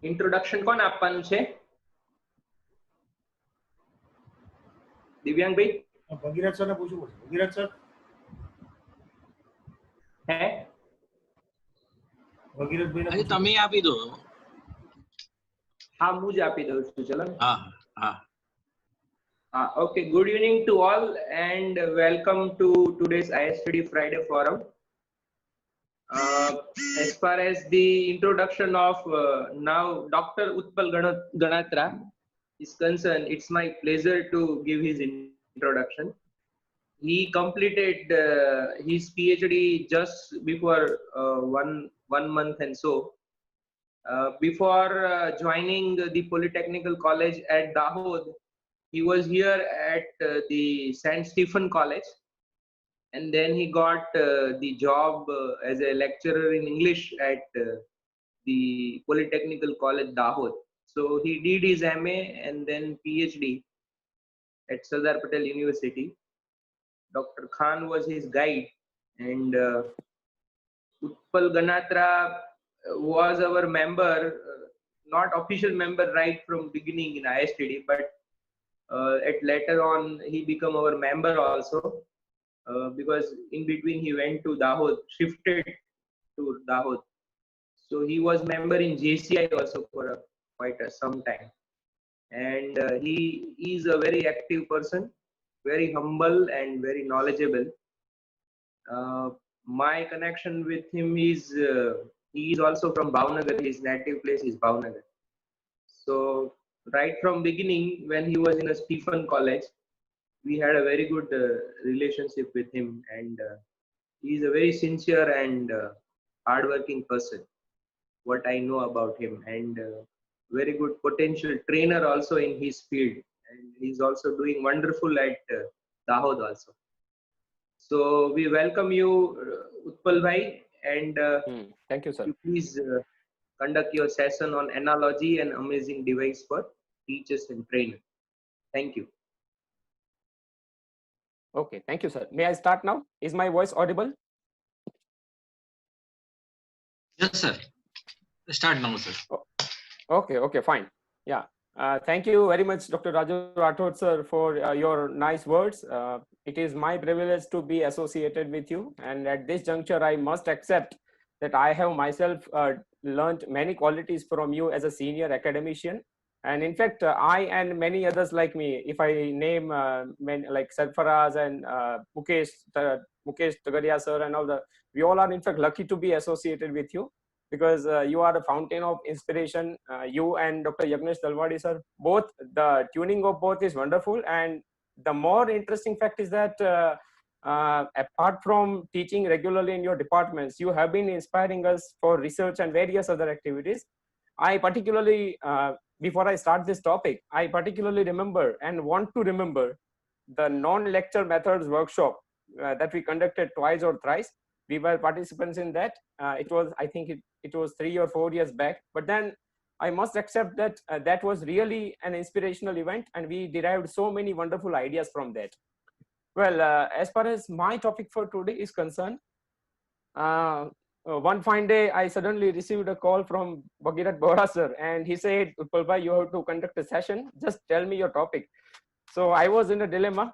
Introduction કોણ આપવાનું છે? દિવ્યાંગ ભાઈ? ભગીરથ સર ને પૂછવું પડશે. ભગીરથ સર? હે? ભગીરથ ભાઈ આજે તમે આપી દો. હા, હું જ આપી દઉં છું. ચલો. હા હા. Okay, good evening to all and welcome to today's ISTD Friday Forum. As far as the introduction of now Dr. Utpal Ganatra is concerned, it's my pleasure to give his introduction. He completed his PhD just before one month and so. Before joining the Polytechnical College at Dahod, he was here at the St. Stephen College, and then he got the job as a lecturer in English at the Polytechnical College Dahod. So he did his MA and then PhD at Sardar Patel University. Dr. Khan was his guide, and Utpal Ganatra was our member, not official member right from beginning in ISTD, but at later on he became our member also, because in between he went to Dahod, shifted to Dahod. So he was member in JCI also for quite some time, and he is a very active person, very humble and very knowledgeable. My connection with him is he is also from Bhavnagar. His native place is Bhavnagar. So right from beginning, when he was in a Stephen College, we had a very good relationship with him, and he is a very sincere and hardworking person, what I know about him, and very good potential trainer also in his field, and he's also doing wonderful at Dahod also. So we welcome you, Utpal bhai, and thank you, sir. you please conduct your session on analogy and amazing device for teachers and trainers. Thank you. Okay, thank you, sir. May I start now? Is my voice audible? Yes, sir. Start now, sir. Okay, fine. Yeah. Thank you very much, Dr. Raju Rathod, sir, for your nice words. It is my privilege to be associated with you. And at this juncture, I must accept that I have myself learned many qualities from you as a senior academician. And in fact, I and many others like me, if I name like Sarfaraz and Mukesh Tagaria, sir, and all we all are in fact lucky to be associated with you, because you are a fountain of inspiration. You and Dr. Yagnesh Dalwadi, sir, both, the tuning of both is wonderful. And the more interesting fact is that apart from teaching regularly in your departments, you have been inspiring us for research and various other activities. I particularly, before I start this topic, I particularly remember and want to remember the non-lecture methods workshop that we conducted twice or thrice. We were participants in that. It was, I think it was 3 or 4 years back. But then I must accept that that was really an inspirational event, and we derived so many wonderful ideas from that. Well, as far as my topic for today is concerned, one fine day, I suddenly received a call from Bhagirath Bohra, sir, and he said, Utpal bhai, you have to conduct a session. Just tell me your topic. So I was in a dilemma.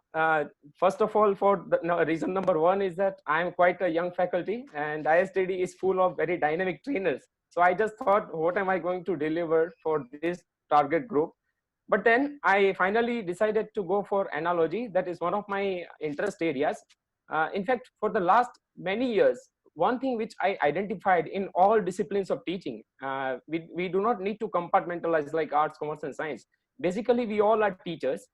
First of all, for reason number one is that I am quite a young faculty, and ISTD is full of very dynamic trainers. So I just thought, what am I going to deliver for this target group? But then I finally decided to go for analogy. That is one of my interest areas. In fact, for the last many years, one thing which I identified in all disciplines of teaching, we do not need to compartmentalize like arts, commerce, and science. Basically, we all are teachers.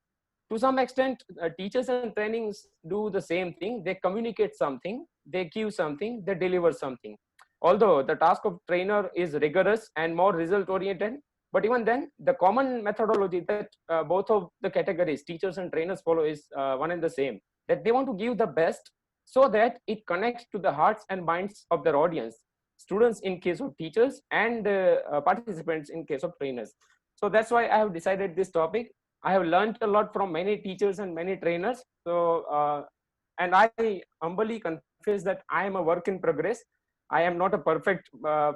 To some extent, teachers and trainings do the same thing. They communicate something, they give something, they deliver something. Although the task of trainer is rigorous and more result oriented, but even then, the common methodology that both of the categories, teachers and trainers, follow is one and the same, that they want to give the best so that it connects to the hearts and minds of their audience, students in case of teachers, and participants in case of trainers. So that's why I have decided this topic. I have learned a lot from many teachers and many trainers. So, and I humbly confess that I am a work in progress. I am not a perfect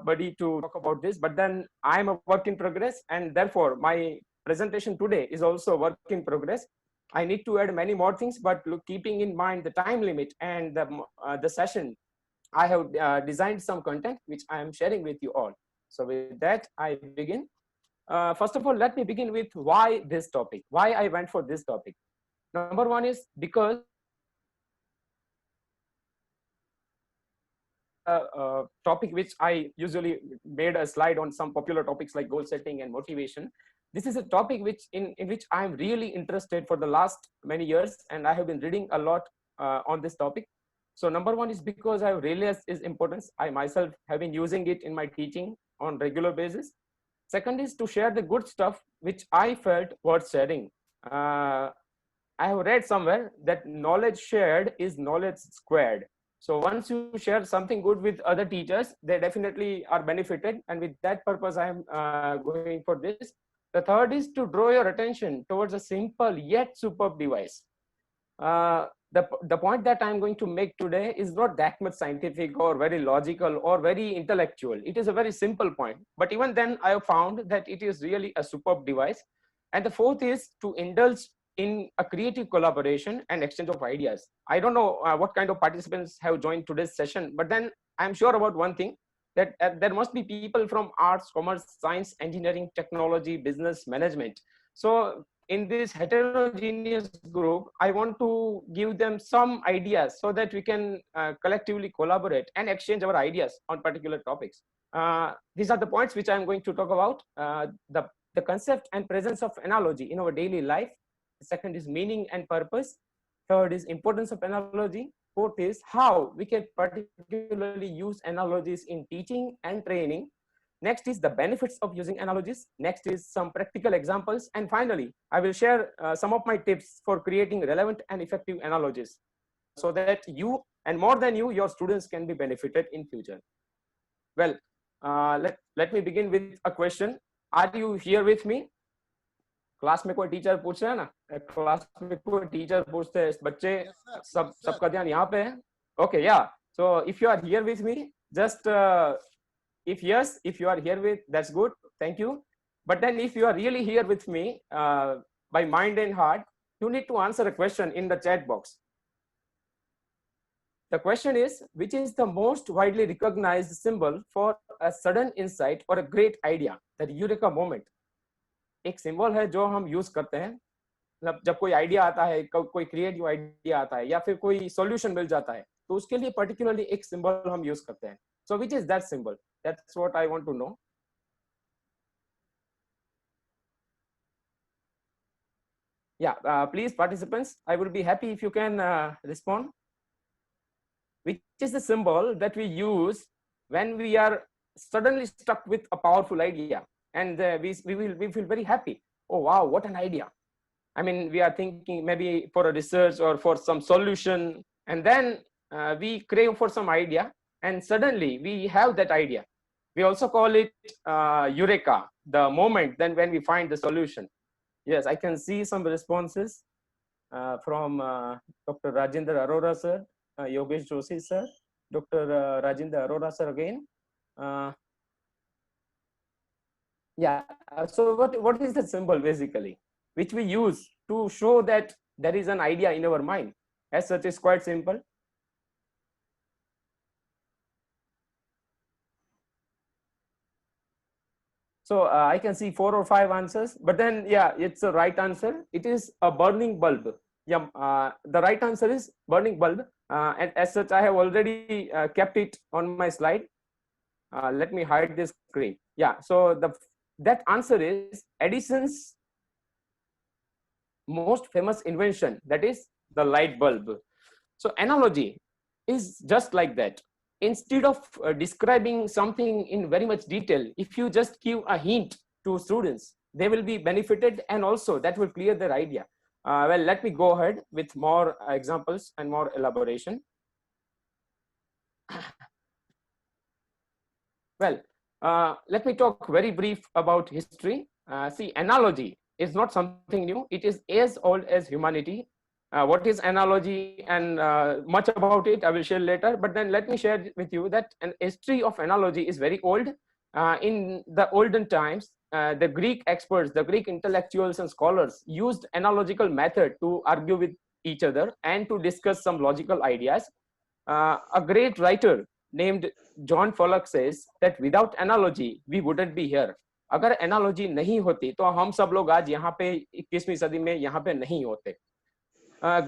buddy to talk about this, but then I am a work in progress, and therefore my presentation today is also a work in progress. I need to add many more things, but look, keeping in mind the time limit and the session, I have designed some content which I am sharing with you all. So with that, I begin. First of all, let me begin with why this topic, why I went for this topic. Number one is because topic which I usually made a slide on some popular topics like goal setting and motivation. This is a topic which in which I'm really interested for the last many years, and I have been reading a lot on this topic. So number one is because I realized its importance. I myself have been using it in my teaching on regular basis. Second is to share the good stuff which I felt worth sharing. I have read somewhere that knowledge shared is knowledge squared. So once you share something good with other teachers, they definitely are benefited. And with that purpose, I am going for this. The third is to draw your attention towards a simple yet superb device. The point that I'm going to make today is not that much scientific or very logical or very intellectual. It is a very simple point. But even then, I have found that it is really a superb device. And the fourth is to indulge in a creative collaboration and exchange of ideas. I don't know what kind of participants have joined today's session, but then I'm sure about one thing, that there must be people from arts, commerce, science, engineering, technology, business, management. So in this heterogeneous group, I want to give them some ideas so that we can collectively collaborate and exchange our ideas on particular topics. These are the points which I'm going to talk about. The concept and presence of analogy in our daily life. Second is meaning and purpose. Third is importance of analogy. Fourth is how we can particularly use analogies in teaching and training. Next is the benefits of using analogies. Next is some practical examples. And finally, I will share some of my tips for creating relevant and effective analogies so that you, and more than you, your students can be benefited in future. Well, let me begin with a question. Are you here with me? Class में कोई teacher पूछ रहा है ना, class में कोई teacher पूछते हैं, बच्चे सबका ध्यान यहाँ पे है. Okay, yeah. So if you are here with me, just if yes, if you are here with, that's good. Thank you. But then if you are really here with me by mind and heart, you need to answer a question in the chat box. The question is, which is the most widely recognized symbol for a sudden insight or a great idea, that eureka moment? एक symbol है जो हम use करते हैं, मतलब जब कोई idea आता है, कोई क्रिएटिव आइडिया आता है या फिर कोई सॉल्यूशन मिल जाता है, तो उसके लिए पर्टिकुलरली एक सिंबल हम यूज करते हैं. So which is that symbol? That's what I want to know. Yeah, please participants, I would be happy if you can respond. Which is the symbol that we use when we are suddenly stuck with a powerful idea? And we feel very happy. Oh wow, what an idea! I mean, we are thinking maybe for a research or for some solution, and then we crave for some idea, and suddenly we have that idea. We also call it eureka, the moment then when we find the solution. Yes, I can see some responses from Dr. Rajendra Arora sir, Yogesh Joshi sir, Dr. Rajendra Arora sir again. Yeah, so what is the symbol basically, which we use to show that there is an idea in our mind? As such, is quite simple. So I can see 4 or 5 answers, but then yeah, it's a right answer. It is a burning bulb. Yeah, the right answer is burning bulb. And as such, I have already kept it on my slide. Let me hide this screen. Yeah, so that answer is Edison's most famous invention, that is the light bulb. So analogy is just like that. Instead of describing something in very much detail, if you just give a hint to students, they will be benefited, and also that will clear their idea. Well, let me go ahead with more examples and more elaboration. Well, let me talk very brief about history. See, analogy is not something new. It is as old as humanity. what is analogy and much about it I will share later, but then let me share with you that an history of analogy is very old. In the olden times, the Greek experts, the Greek intellectuals and scholars used analogical method to argue with each other and to discuss some logical ideas. A great writer named John Pollock says that without analogy we wouldn't be here. अगर analogy नहीं होती तो हम सब लोग आज यहाँ पे 21वीं सदी में यहाँ पे नहीं होते.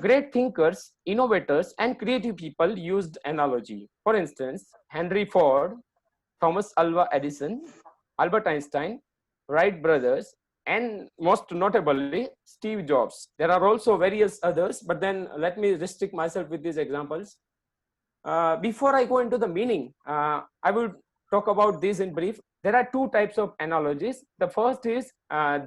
Great thinkers, innovators, and creative people used analogy. For instance, Henry Ford, Thomas Alva Edison, Albert Einstein, Wright brothers, and most notably, Steve Jobs. There are also various others, but then let me restrict myself with these examples. Before I go into the meaning, I will talk about this in brief. There are two types of analogies. The first is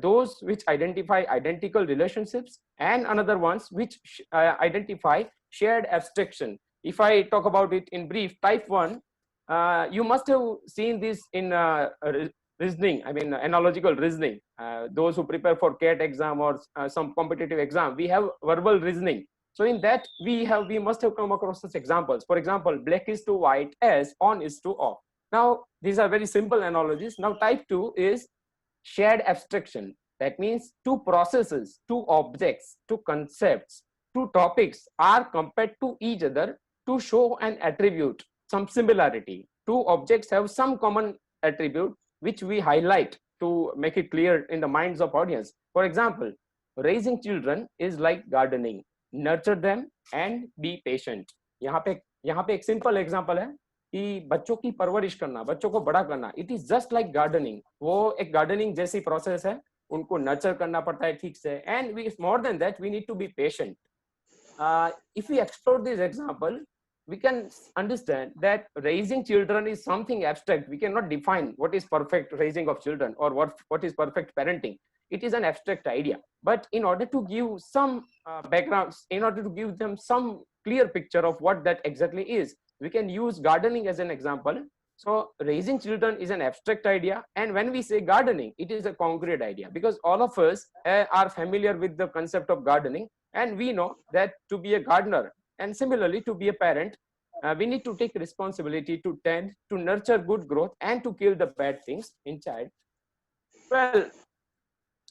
those which identify identical relationships, and another ones which identify shared abstraction. If I talk about it in brief, type 1, you must have seen this in reasoning, I mean analogical reasoning. Those who prepare for CAT exam or some competitive exam, we have verbal reasoning. So in that we must have come across such examples. For example, black is to white as on is to off. Now, these are very simple analogies. Now, type 2 is shared abstraction. That means two processes, two objects, two concepts, two topics are compared to each other to show an attribute, some similarity. Two objects have some common attribute which we highlight to make it clear in the minds of audience. For example, raising children is like gardening. Nurture them and be patient. यहाँ पे एक simple example है कि बच्चों की परवरिश करना, बच्चों को बड़ा करना, it is just like gardening. वो एक गार्डनिंग जैसी प्रोसेस है, उनको नर्चर करना पड़ता है ठीक से, and we more than that we need to be patient. If we explore this example, we can understand that raising children is something abstract. We cannot define what is perfect raising of children or what is perfect parenting. It is an abstract idea. But in order to give some backgrounds, in order to give them some clear picture of what that exactly is, we can use gardening as an example. So raising children is an abstract idea, and when we say gardening, it is a concrete idea, because all of us are familiar with the concept of gardening, and we know that to be a gardener and similarly to be a parent, we need to take responsibility to tend to nurture good growth and to kill the bad things in child. Well,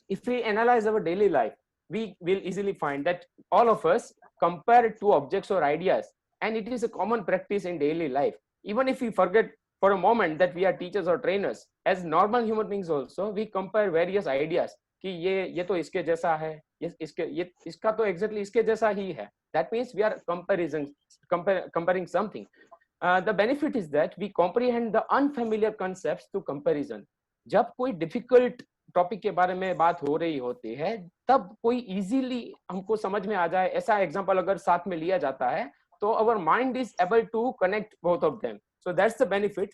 if we analyze our daily life, we will easily find that all of us compare two objects or ideas, and it is a common practice in daily life. Even if we forget for a moment that we are teachers or trainers, as normal human beings also, we compare various ideas कि ये तो इसके जैसा है, इसका तो exactly इसके जैसा ही है. That means we are comparing something. The benefit is that we comprehend the unfamiliar concepts to comparison. जब कोई difficult टॉपिक के बारे में बात हो रही होती है, तब कोई इजीली हमको समझ में आ जाए ऐसा एग्जांपल अगर साथ में लिया जाता है, तो our mind is able to connect both of them. So that's the benefit.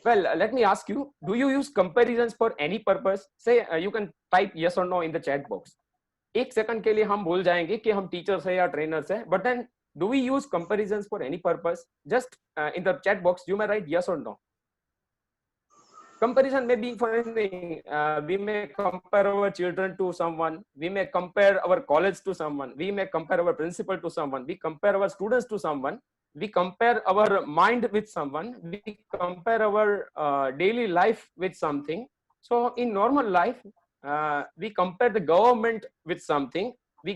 Well, let me ask you, do you use comparisons for any purpose? Say you can type yes or no in the chat box. एक second के लिए हम भूल जाएंगे कि हम teachers है या ट्रेनर्स है, but then do we use comparisons for any purpose? Just in the chat box you may write yes or no. Comparison may be for anything. We may compare our children to someone. We may compare our college to someone. We may compare our principal to someone. We compare our students to someone. We compare our mind with someone. We compare our daily life with something. So in normal life, we compare the government with something. We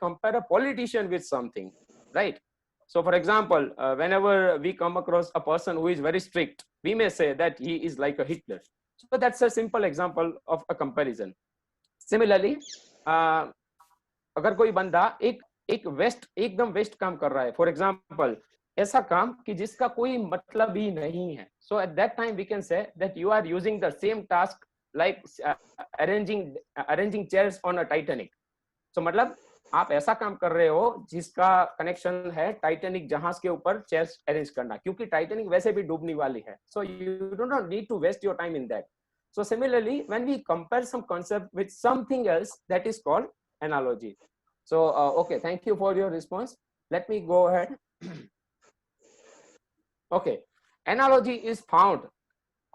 compare a politician with something, right? So for example, whenever we come across a person who is very strict, we may say that he is like a Hitler. So that's a simple example of a comparison. Similarly, अगर कोई बंदा एकदम waste काम कर रहा है, for example, ऐसा काम कि जिसका कोई मतलब ही नहीं है, so at that time we can say that you are using the same task like arranging chairs on a Titanic. So मतलब आप ऐसा काम कर रहे हो जिसका कनेक्शन है टाइटैनिक जहाज के ऊपर चेयर्स अरेंज करना, क्योंकि टाइटैनिक वैसे भी डूबने वाली है. So you do not need to waste your time in that. So similarly, when we compare some concept with something else, that is called analogy. So okay, thank you for your response. Let me go ahead. Okay, analogy is found.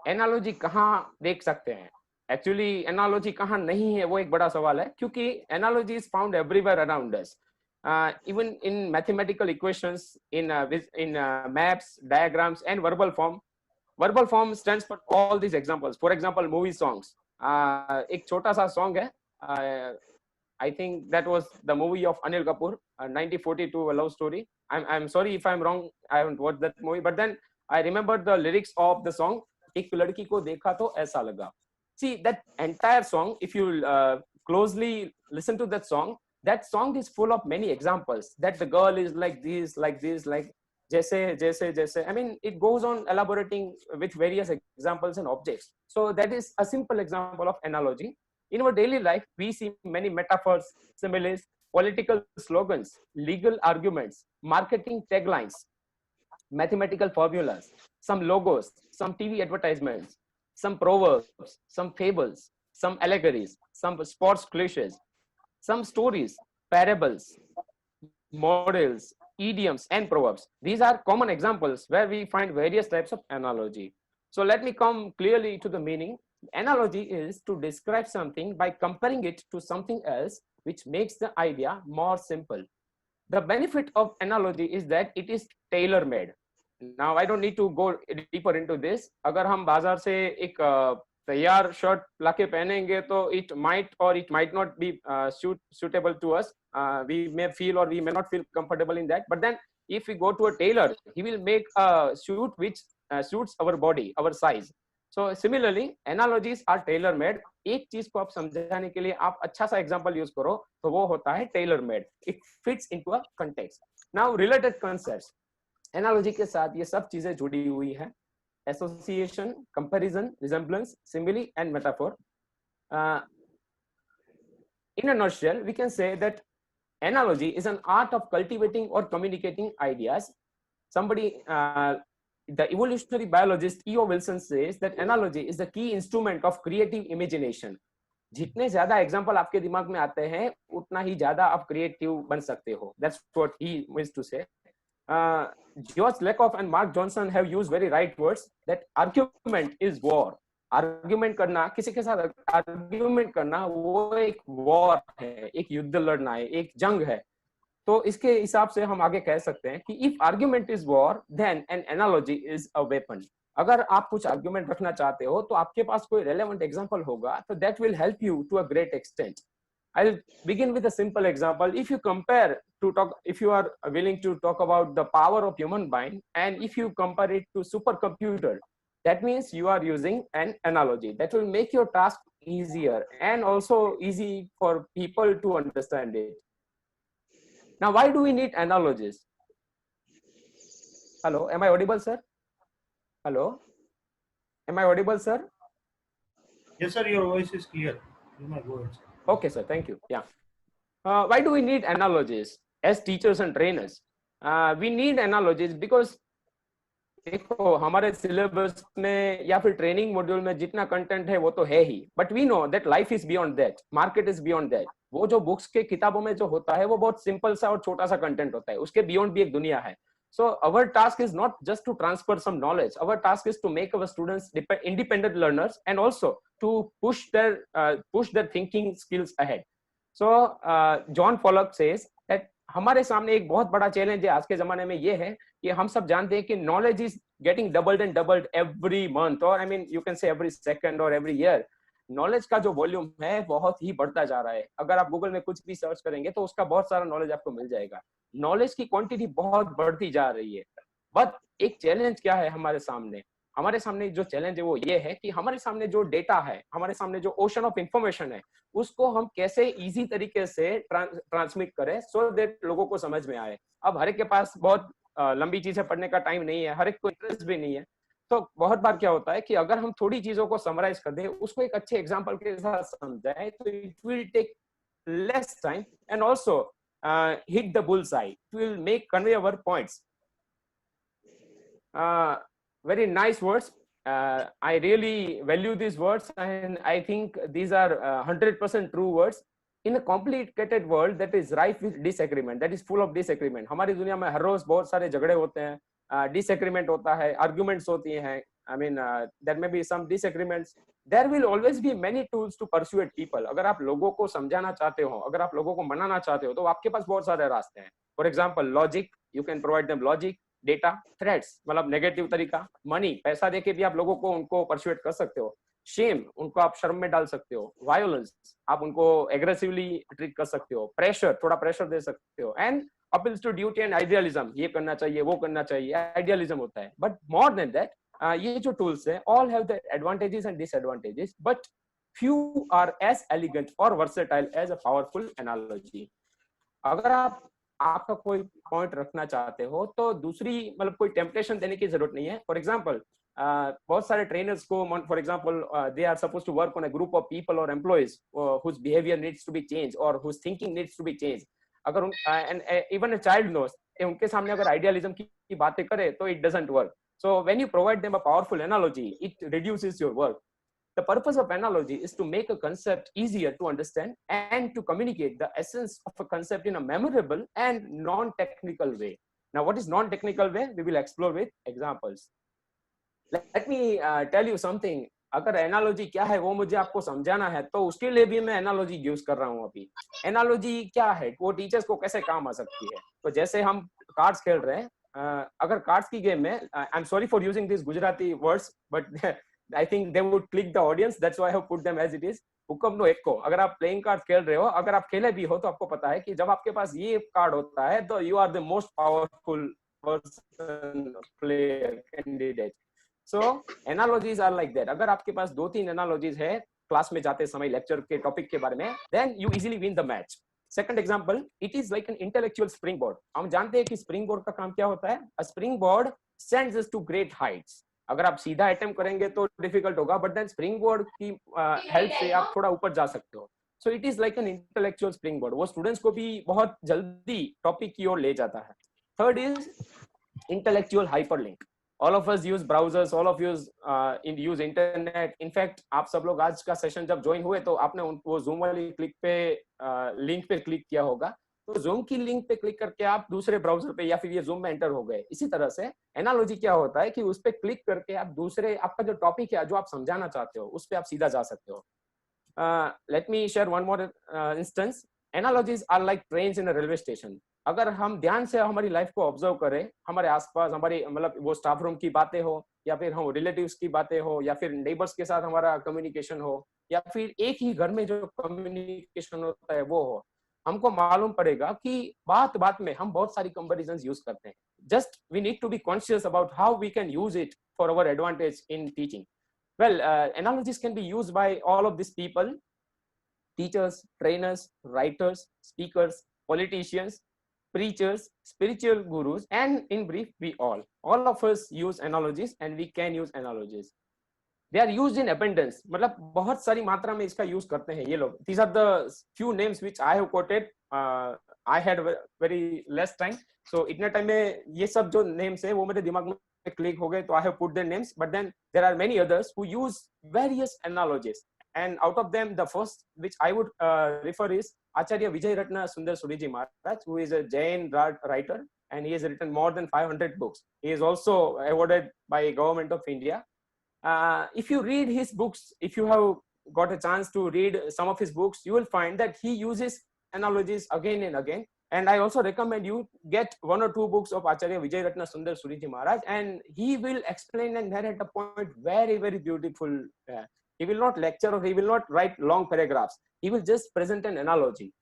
Analogy कहाँ देख सकते हैं? Actually analogy कहाँ नहीं है वो एक बड़ा सवाल है, क्योंकि analogy is found everywhere around us, even in mathematical equations, in maps, diagrams, and verbal form. Verbal form stands for all these examples. For example, movie songs. एक छोटा सा song है. I think that was the movie of Anil Kapoor, 1942, A Love Story. I'm sorry if I'm wrong. I haven't watched that movie, but then I remember the lyrics of the song. एक लड़की को देखा तो ऐसा लगा. See that entire song. If you closely listen to that song is full of many examples. That the girl is like this, like jaise. I mean, it goes on elaborating with various examples and objects. So that is a simple example of analogy. In our daily life, we see many metaphors, similes, political slogans, legal arguments, marketing taglines, mathematical formulas, some logos, some TV advertisements, some proverbs, some fables, some allegories, some sports cliches, some stories, parables, models, idioms, and proverbs. These are common examples where we find various types of analogy. So let me come clearly to the meaning. Analogy is to describe something by comparing it to something else, which makes the idea more simple. The benefit of analogy is that it is tailor-made. Now I don't need to go deeper into this. अगर हम बाजार से एक तैयार shirt लाके पहनेंगे तो it might or it might not be suitable to us. We may feel or we may not feel comfortable in that. But then if we go to a tailor, he will make a suit which suits our body, our size. So similarly, analogies are tailor-made. एक चीज को आप समझाने के लिए आप अच्छा सा एग्जांपल यूज करो तो वो होता है tailor-made. It fits into a context. Now related concepts. Analogy के साथ ये सब चीजें जुड़ी हुई है. Association, comparison, resemblance, simile, and metaphor. In a nutshell, we can say that analogy is an art of cultivating or communicating ideas. The evolutionary biologist E.O. Wilson says that analogy is the key instrument of creative imagination. जितने ज्यादा example आपके दिमाग में आते हैं उतना ही ज्यादा आप क्रिएटिव बन सकते हो. That's what he means to say. George Lakoff and Mark Johnson have used very right words that argument is war. Argument करना, किसी के साथ argument करना वो एक war है, एक युद्ध लड़ना है, एक जंग है. तो इसके हिसाब से हम आगे कह सकते हैं कि if argument is war, then an analogy is a weapon. अगर आप कुछ argument रखना चाहते हो तो आपके पास कोई relevant example होगा तो that will help you to a great extent. I'll begin with a simple example. If you are willing to talk about the power of human mind, and if you compare it to supercomputer, that means you are using an analogy that will make your task easier and also easy for people to understand it. Now, why do we need analogies? Hello, am I audible, sir? Hello, am I audible, sir? Yes, sir, your voice is clear. You may go ahead, sir. Okay, sir. Thank you. Yeah. Why do we need analogies as teachers and trainers? We need analogies because देखो हमारे syllabus में या फिर training module में जितना content है वो तो है ही, but we know that life is beyond that, market is beyond that. वो जो बुक्स के किताबों में जो होता है वो बहुत सिंपल सा और छोटा सा कंटेंट होता है, उसके बियॉन्ड भी एक दुनिया है. So our task is not just to transfer some knowledge. Our task is to make our students independent learners and also to push their thinking skills ahead. So John Pollock says that हमारे सामने एक बहुत बड़ा challenge है आज के जमाने में ये है कि हम सब जानते हैं कि knowledge is getting doubled and doubled every month, or I mean you can say every second or every year. Knowledge का जो वॉल्यूम है बहुत ही बढ़ता जा रहा है. अगर आप गूगल में कुछ भी सर्च करेंगे तो उसका बहुत सारा नॉलेज आपको मिल जाएगा. नॉलेज की क्वांटिटी बहुत बढ़ती जा रही है. बट एक चैलेंज क्या है हमारे सामने जो चैलेंज है वो ये है कि हमारे सामने जो डेटा है, हमारे सामने जो ओशन ऑफ इंफॉर्मेशन है, उसको हम कैसे इजी तरीके से ट्रांसमिट करें सो दैट लोगों को समझ में आए. अब हर एक के पास बहुत लंबी चीजें पढ़ने का टाइम नहीं है, हर एक को इंटरेस्ट भी नहीं है. तो बहुत बार क्या होता है कि अगर हम थोड़ी चीजों को समराइज कर दें, उसको एक अच्छे एग्जांपल के साथ समझाएं, तो it will take less time and also hit the bullseye. It will make convey our points. Very nice words. I really value these words and I think these are 100% true words. In a complicated world that is rife with disagreement, that is full of disagreement. हमारी दुनिया में हर रोज बहुत सारे झगड़े होते हैं, disagreement होता है, आर्गुमेंट्स होती हैं, I mean, there may be some disagreements. There will always be many tools to persuade people. अगर आप लोगों को समझाना चाहते हो, अगर आप लोगों को मनाना चाहते हो, तो आपके पास बहुत सारे रास्ते हैं. For example, logic, you can provide them logic, data, threats, मतलब नेगेटिव तरीका, मनी, पैसा देके भी आप लोगों को उनको परसुएट कर सकते हो. शेम, उनको आप शर्म में डाल सकते हो. वायोलेंस, आप उनको एग्रेसिवली ट्रीट कर सकते हो. प्रेशर, थोड़ा प्रेशर दे सकते हो. And appeals to duty and idealism, ये करना चाहिए, वो करना चाहिए, आइडियलिज्म होता है. बट मोर देन दैट, ये जो टूल्स है, all have the advantages and disadvantages, but few are as elegant or versatile as a powerful analogy. अगर आप आपका कोई पॉइंट रखना चाहते हो तो दूसरी मतलब कोई टेम्पटेशन देने की जरूरत नहीं है. फॉर एग्जाम्पल, बहुत सारे ट्रेनर्स को, for example, they are suppose to work on a group of people और employees whose behaviour needs to be change और whose thinking needs to be change. अगर इवन अ चाइल्ड नोस, उनके सामने अगर idealism की बातें करे तो it doesn't work. So when you provide them a powerful analogy, it reduces your work. The purpose of analogy is to make a concept easier to understand and to communicate the essence of a concept in a memorable and non-technical way. Now, what is non-technical way? We will explore with examples. Let me tell you something. अगर analogy क्या है वो मुझे आपको समझाना है तो उसके लिए भी मैं एनालॉजी यूज कर रहा हूँ अभी. एनालॉजी क्या है, वो टीचर्स को कैसे काम आ सकती है. तो जैसे हम कार्ड्स खेल रहे हैं, अगर कार्ड्स की गेम में, I am sorry for using this Gujarati words, but I think they would click the audience, that's why I have put them as it is. हुक्म नो एक को, अगर आप प्लेइंग कार्ड खेल रहे हो, अगर आप खेले भी हो तो आपको पता है कि जब आपके पास ये कार्ड होता है तो you are the most powerful person, player, candidate. So analogies are like that. अगर आपके पास 2-3 एनालॉजीज है क्लास में जाते समय लेक्चर के टॉपिक के बारे में, then you easily win the match. Second example, it is like an intellectual springboard. हम जानते हैं कि स्प्रिंग बोर्ड का काम क्या होता है. A springboard sends us to great heights. अगर आप सीधा अटेम्प्ट करेंगे तो डिफिकल्ट होगा, बट देन स्प्रिंग बोर्ड की हेल्प से आप थोड़ा ऊपर जा सकते हो. So it is like an intellectual springboard. वो स्टूडेंट्स को भी बहुत जल्दी टॉपिक की ओर ले जाता है. Third is intellectual hyperlink. All of us use browsers, all of us use internet. In fact, आप सब लोग आज का सेशन जब ज्वाइन हुए तो आपने वो जूम वाली क्लिक पे लिंक पे क्लिक किया होगा. तो जूम की लिंक पे क्लिक करके आप दूसरे ब्राउजर पे या फिर ये जूम में एंटर हो गए. इसी तरह से एनालॉजी क्या होता है कि उस पे क्लिक करके आप दूसरे, आपका जो टॉपिक है जो आप समझाना चाहते हो उस पे आप सीधा जा सकते हो. Let me share one more instance. Analogies are like trains in a railway station. अगर हम ध्यान से हमारी लाइफ को ऑब्जर्व करें, हमारे आसपास हमारी मतलब वो स्टाफ रूम की बातें हो या फिर हम रिलेटिव्स की बातें हो या फिर नेबर्स के साथ हमारा कम्युनिकेशन हो या फिर एक ही घर में जो कम्युनिकेशन होता है वो हो, हमको मालूम पड़ेगा कि बात बात में हम बहुत सारी कंपैरिजंस यूज करते हैं. Just we need to be conscious about how we can use it for our advantage in teaching. Well, analogies can be used by all of these people: teachers, trainers, writers, speakers, politicians, preachers, spiritual gurus, and in brief, we all of us use analogies and we can use analogies. They are used in abundance. मतलब बहुत सारी मात्रा में इसका use करते हैं ये लोग. These are the few names which I have quoted. I had very less time, so इतने टाइम में ये सब जो names है वो मेरे दिमाग में क्लिक हो गए, तो I have put their names. But then there are many others who use various analogies. And out of them, the first which I would refer is Acharya Vijayratna Sundar Suriji Maharaj, who is a Jain writer, and he has written more than 500 books. He is also awarded by Government of India. If you read his books, if you have got a chance to read some of his books, you will find that he uses analogies again and again. And I also recommend you get 1 or 2 books of Acharya Vijayratna Sundar Suriji Maharaj, and he will explain and narrate a point very, very beautiful. He will not lecture or he will not write long paragraphs. He will just present an analogy.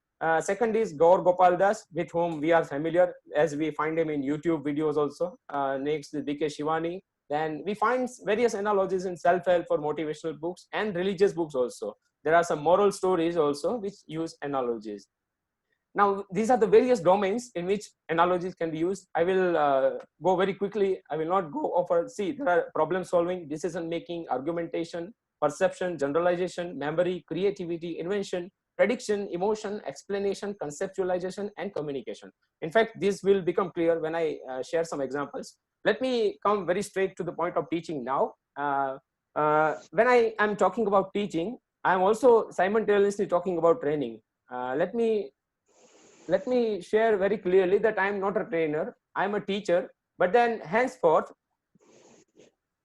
Second is Gaur Gopal Das, with whom we are familiar as we find him in YouTube videos also. Next is D.K. Shivani. Then we find various analogies in self-help or motivational books and religious books also. There are some moral stories also which use analogies. Now, these are the various domains in which analogies can be used. I will go very quickly. I will not go over. See, there are problem solving, decision making, argumentation, perception, generalization, memory, creativity, invention, prediction, emotion, explanation, conceptualization, and communication. In fact, this will become clear when I share some examples. Let me come very straight to the point of teaching now. When I am talking about teaching, I am also simultaneously talking about training. Let me share very clearly that I am not a trainer. I am a teacher. But then henceforth,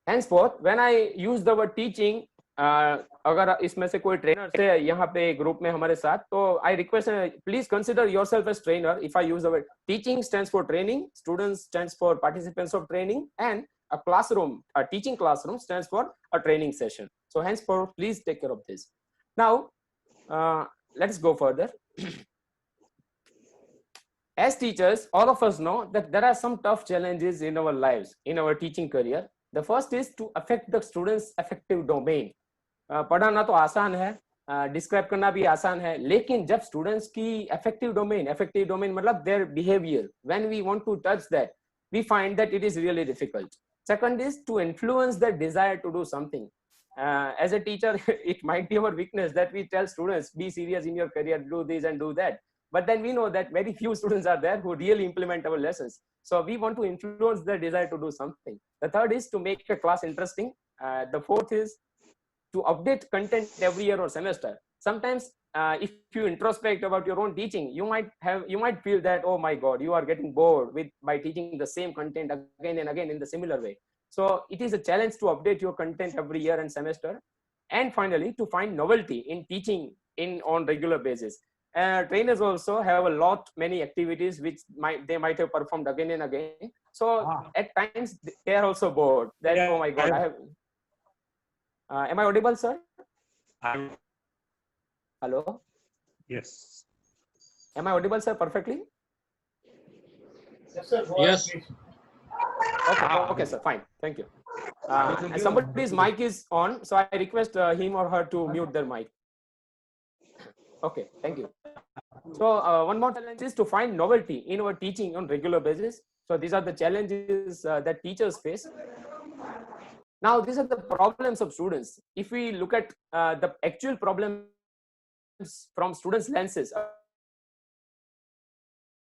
henceforth when I use the word teaching, अगर इसमें से कोई trainer से यहाँ पे group में हमारे साथ, तो I request please consider yourself as trainer. If I use the word teaching stands for training, students stands for participants of training, and a classroom, a teaching classroom stands for a training session. So henceforth, please take care of this. Now, let's go further. As teachers, all of us know that there are some tough challenges in our lives, in our teaching career. The first is to affect the students' affective domain. पढ़ाना तो आसान है, describe करना भी आसान है, लेकिन जब स्टूडेंट्स की affective domain मतलब their behavior, when we want to touch that, we find that it is really difficult. Second is to influence their desire to do something. As a teacher, it might be our weakness that we tell students, be serious in your career, do this and do that. But then we know that very few students are there who really implement our lessons. So we want to influence their desire to do something. The third is to make a class interesting. The fourth is to update content every year or semester. Sometimes if you introspect about your own teaching, you might feel that, oh my God, you are getting bored by teaching the same content again and again in the similar way. So it is a challenge to update your content every year and semester. And finally, to find novelty in teaching on regular basis. Trainers also have many activities which they might have performed again and again. So at times they are also bored. That, oh my God, I have. Am I audible, sir? Hello? Yes. Am I audible, sir, perfectly? Yes, sir. Yes. Okay, sir, fine. Thank you. Somebody's mic is on, so I request him or her to mute their mic. Okay, thank you. So one more challenge is to find novelty in our teaching on regular basis. So these are the challenges that teachers face. Now, these are the problems of students. If we look at the actual problems from students' lenses,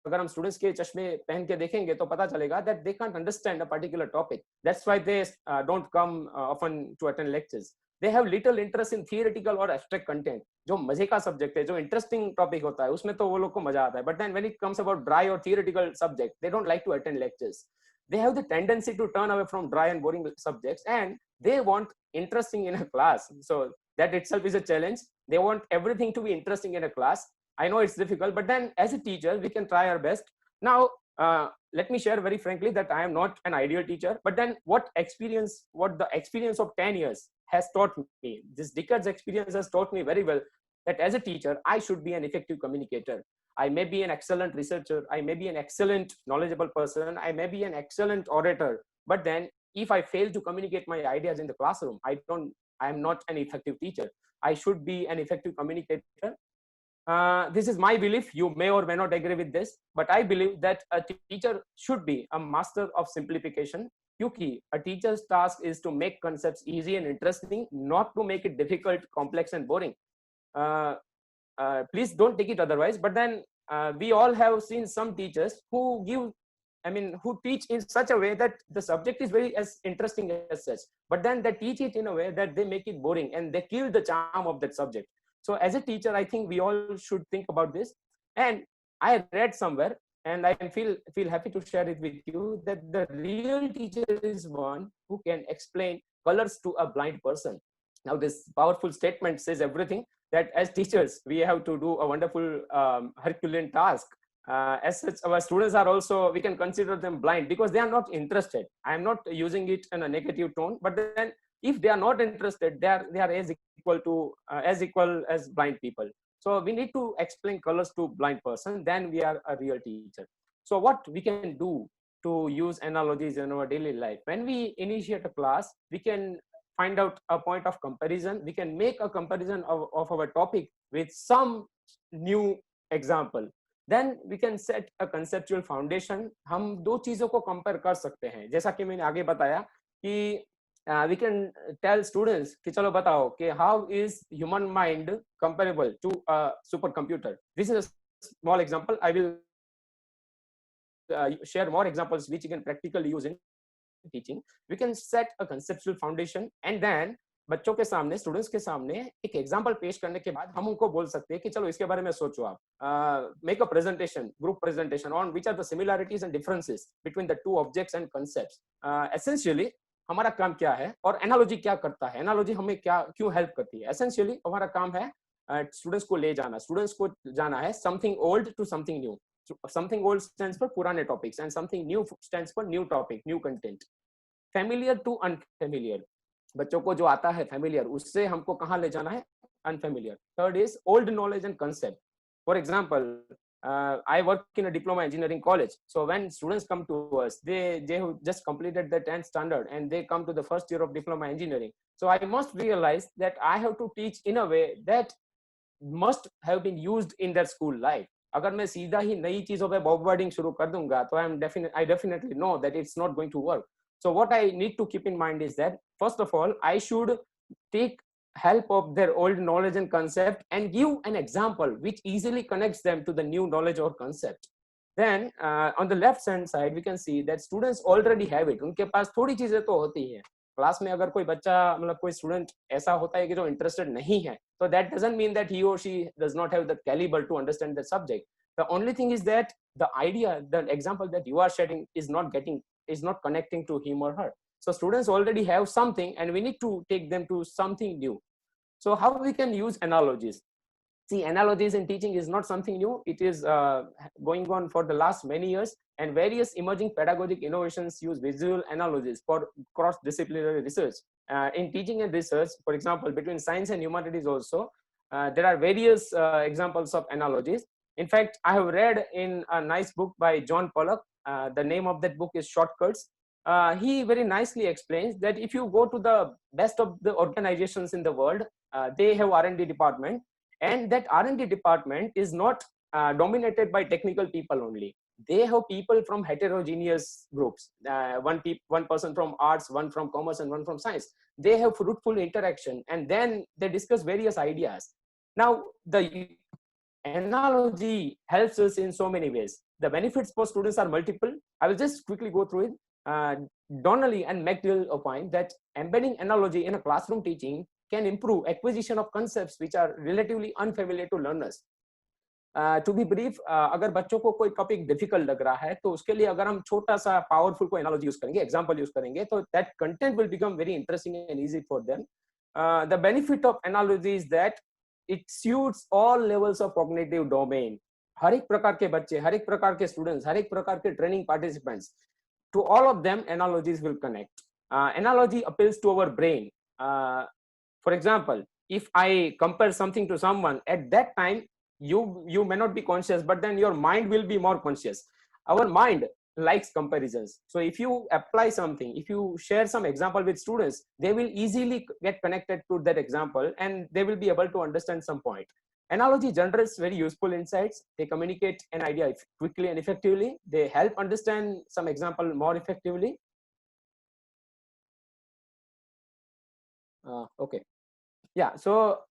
अगर हम students के चश्मे पहन के देखेंगे तो पता चलेगा that they can't understand a particular topic. That's why they don't come often to attend lectures. They have little interest in theoretical or abstract content. जो मजे का subject है, जो interesting topic होता है, उसमें तो वो लोग को मजा आता है. But then when it comes about dry or theoretical subject, they don't like to attend lectures. They have the tendency to turn away from dry and boring subjects, and they want interesting in a class. So that itself is a challenge. They want everything to be interesting in a class. I know it's difficult, but then as a teacher, we can try our best. Now, let me share very frankly that I am not an ideal teacher, but then what the experience of 10 years has taught me, this decade's experience has taught me very well that as a teacher, I should be an effective communicator. I may be an excellent researcher. I may be an excellent knowledgeable person. I may be an excellent orator. But then if I fail to communicate my ideas in the classroom, I am not an effective teacher. I should be an effective communicator. This is my belief. You may or may not agree with this, but I believe that a teacher should be a master of simplification. Kyunki a teacher's task is to make concepts easy and interesting, not to make it difficult, complex, and boring. Please don't take it otherwise. But then we all have seen some teachers who teach in such a way that the subject is very as interesting as such. But then they teach it in a way that they make it boring and they kill the charm of that subject. So as a teacher, I think we all should think about this. And I read somewhere, and I feel happy to share it with you, that the real teacher is one who can explain colors to a blind person. Now, this powerful statement says everything, that as teachers, we have to do a wonderful Herculean task. As such, our students are also, we can consider them blind because they are not interested. I am not using it in a negative tone, but then if they are not interested, they are as equal as blind people. So we need to explain colors to blind person, then we are a real teacher. So what we can do to use analogies in our daily life? When we initiate a class, we can find out a point of comparison. We can make a comparison of our topic with some new example. Then we can set a conceptual foundation. हम दो चीजों को compare कर सकते हैं. जैसा कि मैंने आगे बताया कि we can tell students कि चलो बताओ कि how is human mind comparable to a supercomputer. This is a small example. I will share more examples which you can practically use in teaching. We can set a conceptual foundation, and then बच्चों के सामने, students के सामने एक example पेश करने के बाद हम उनको बोल सकते हैं कि चलो इसके बारे में सोचो आप. Make a presentation, group presentation on which are the similarities and differences between the two objects and concepts. Essentially, हमारा काम क्या है और एनालॉजी क्या करता है, एनालॉजी हमें क्या क्यों हेल्प करती है। एसेंशियली हमारा काम है स्टूडेंट्स को ले जाना, स्टूडेंट्स को जाना है something old to something new. Something old stands for पुराने topics and something new stands for new topic, new content. Familiar to unfamiliar, बच्चों को जो आता है फेमिलियर उससे हमको कहाँ ले जाना है, unfamiliar. Third is old knowledge and concept. For example, I work in a diploma engineering college. So when students come to us, they have just completed the 10th standard and they come to the first year of diploma engineering. So I must realize that I have to teach in a way that must have been used in their school life. अगर मैं सीधा ही नई चीजों पे bombarding शुरू कर दूंगा तो I definitely know that it's not going to work. So what I need to keep in mind is that first of all, I should take help of their old knowledge and concept and give an example which easily connects them to the new knowledge or concept. Then on the left hand side we can see that students already have it. उनके पास थोड़ी चीजें तो होती हैं। Class में अगर कोई बच्चा मतलब कोई स्टूडेंट ऐसा होता है कि जो इंटरेस्टेड नहीं है, तो that doesn't mean that he or she does not have the caliber to understand the subject. The only thing is that the idea, the example that you are sharing is not connecting to him or her. So students already have something and we need to take them to something new. So how we can use analogies? See, analogies in teaching is not something new. It is going on for the last many years, and various emerging pedagogic innovations use visual analogies for cross-disciplinary research. In teaching and research, for example, between science and humanities also, there are various examples of analogies. In fact, I have read in a nice book by John Pollock. The name of that book is Shortcuts. He very nicely explains that if you go to the best of the organizations in the world, they have R&D department, and that R&D department is not dominated by technical people only. They have people from heterogeneous groups, one person from arts, one from commerce, and one from science. They have fruitful interaction, and then they discuss various ideas. Now, the analogy helps us in so many ways. The benefits for students are multiple. I will just quickly go through it. Donnelly and McDill opine that embedding analogy in a classroom teaching can improve acquisition of concepts which are relatively unfamiliar to learners. To be brief, अगर बच्चों को कोई topic difficult लग रहा है तो उसके लिए अगर हम छोटा सा पावरफुल कोई एनालॉजी यूज करेंगे, एग्जांपल यूज करेंगे, तो that content will become very interesting and easy for them. The benefit of analogy is that it suits all levels of cognitive domain. हर एक प्रकार के बच्चे, हर एक प्रकार के स्टूडेंट्स, हर एक प्रकार के training participants, to all of them analogies will connect. Analogy appeals to our brain. For example, if I compare something to someone, at that time you may not be conscious, but then your mind will be more conscious. Our mind likes comparisons. So if you apply something, if you share some example with students, they will easily get connected to that example and they will be able to understand some point. Analogy generates very useful insights. They communicate an idea quickly and effectively. They help understand some example more effectively. Okay. Yeah, so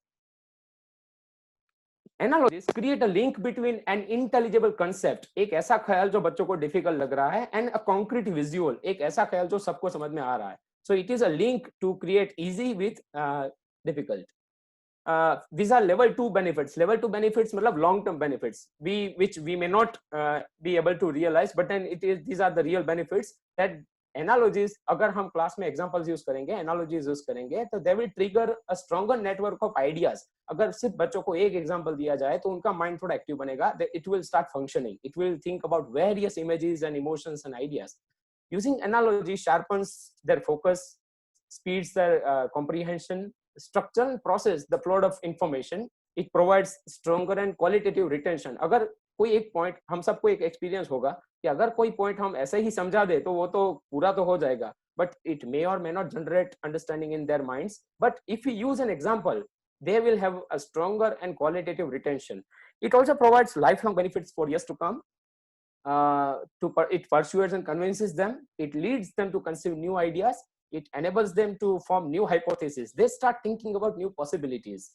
analogies create a link between an intelligible concept, एक ऐसा ख्याल जो बच्चों को difficult लग रहा है, and a concrete visual, एक ऐसा ख्याल जो सबको समझ में आ रहा है. So it is a link to create easy with difficult. These are level 2 benefits. Level 2 benefits मतलब long term benefits, which we may not be able to realize, but then these are the real benefits. That analogies, अगर हम class में examples use करेंगे, analogies use करेंगे, तो they will trigger a stronger network of ideas. अगर सिर्फ बच्चों को एक example दिया जाए तो उनका mind थोड़ा active बनेगा. It will start functioning. It will think about various images and emotions and ideas. Using analogy sharpens their focus, speeds their comprehension, structure and process the flow of information. It provides stronger and qualitative retention. अगर कोई एक point, हम सबको एक experience होगा कि अगर कोई पॉइंट हम ऐसे ही समझा दे तो वो तो पूरा तो हो जाएगा, but it may or may not generate understanding in their minds. But if we use an example, they will have a stronger and qualitative retention. It also provides lifelong benefits for years to come. It persuades and convinces them. It leads them to conceive new ideas. It enables them to form new hypotheses. They start thinking about new possibilities.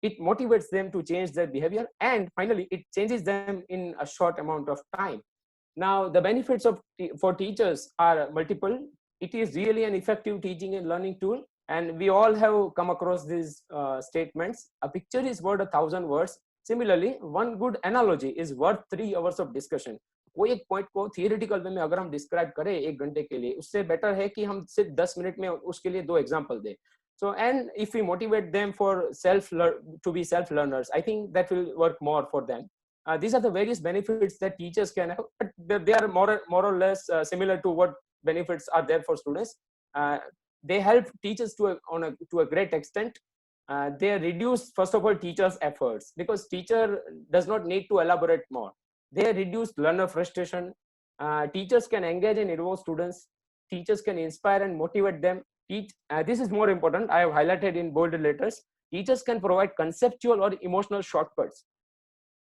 It motivates them to change their behavior, and finally, it changes them in a short amount of time. Now, the benefits for teachers are multiple. It is really an effective teaching and learning tool, and we all have come across these statements. A picture is worth 1,000 words. Similarly, one good analogy is worth 3 hours of discussion. कोई एक point को theoretical वे में अगर हम describe करें 1 घंटे के लिए, उससे बेटर है कि हम सिर्फ 10 मिनट में उसके लिए 2 एग्जाम्पल दें. So, and if we motivate them for to be self learners, I think that will work more for them. These are the various benefits that teachers can have, but they are more or less similar to what benefits are there for students. They help teachers to a great extent. They reduce, first of all, teachers' efforts, because teacher does not need to elaborate more. They reduce learner frustration. Teachers can engage and involve students. Teachers can inspire and motivate them. This is more important. I have highlighted in bold letters. Teachers can provide conceptual or emotional shortcuts.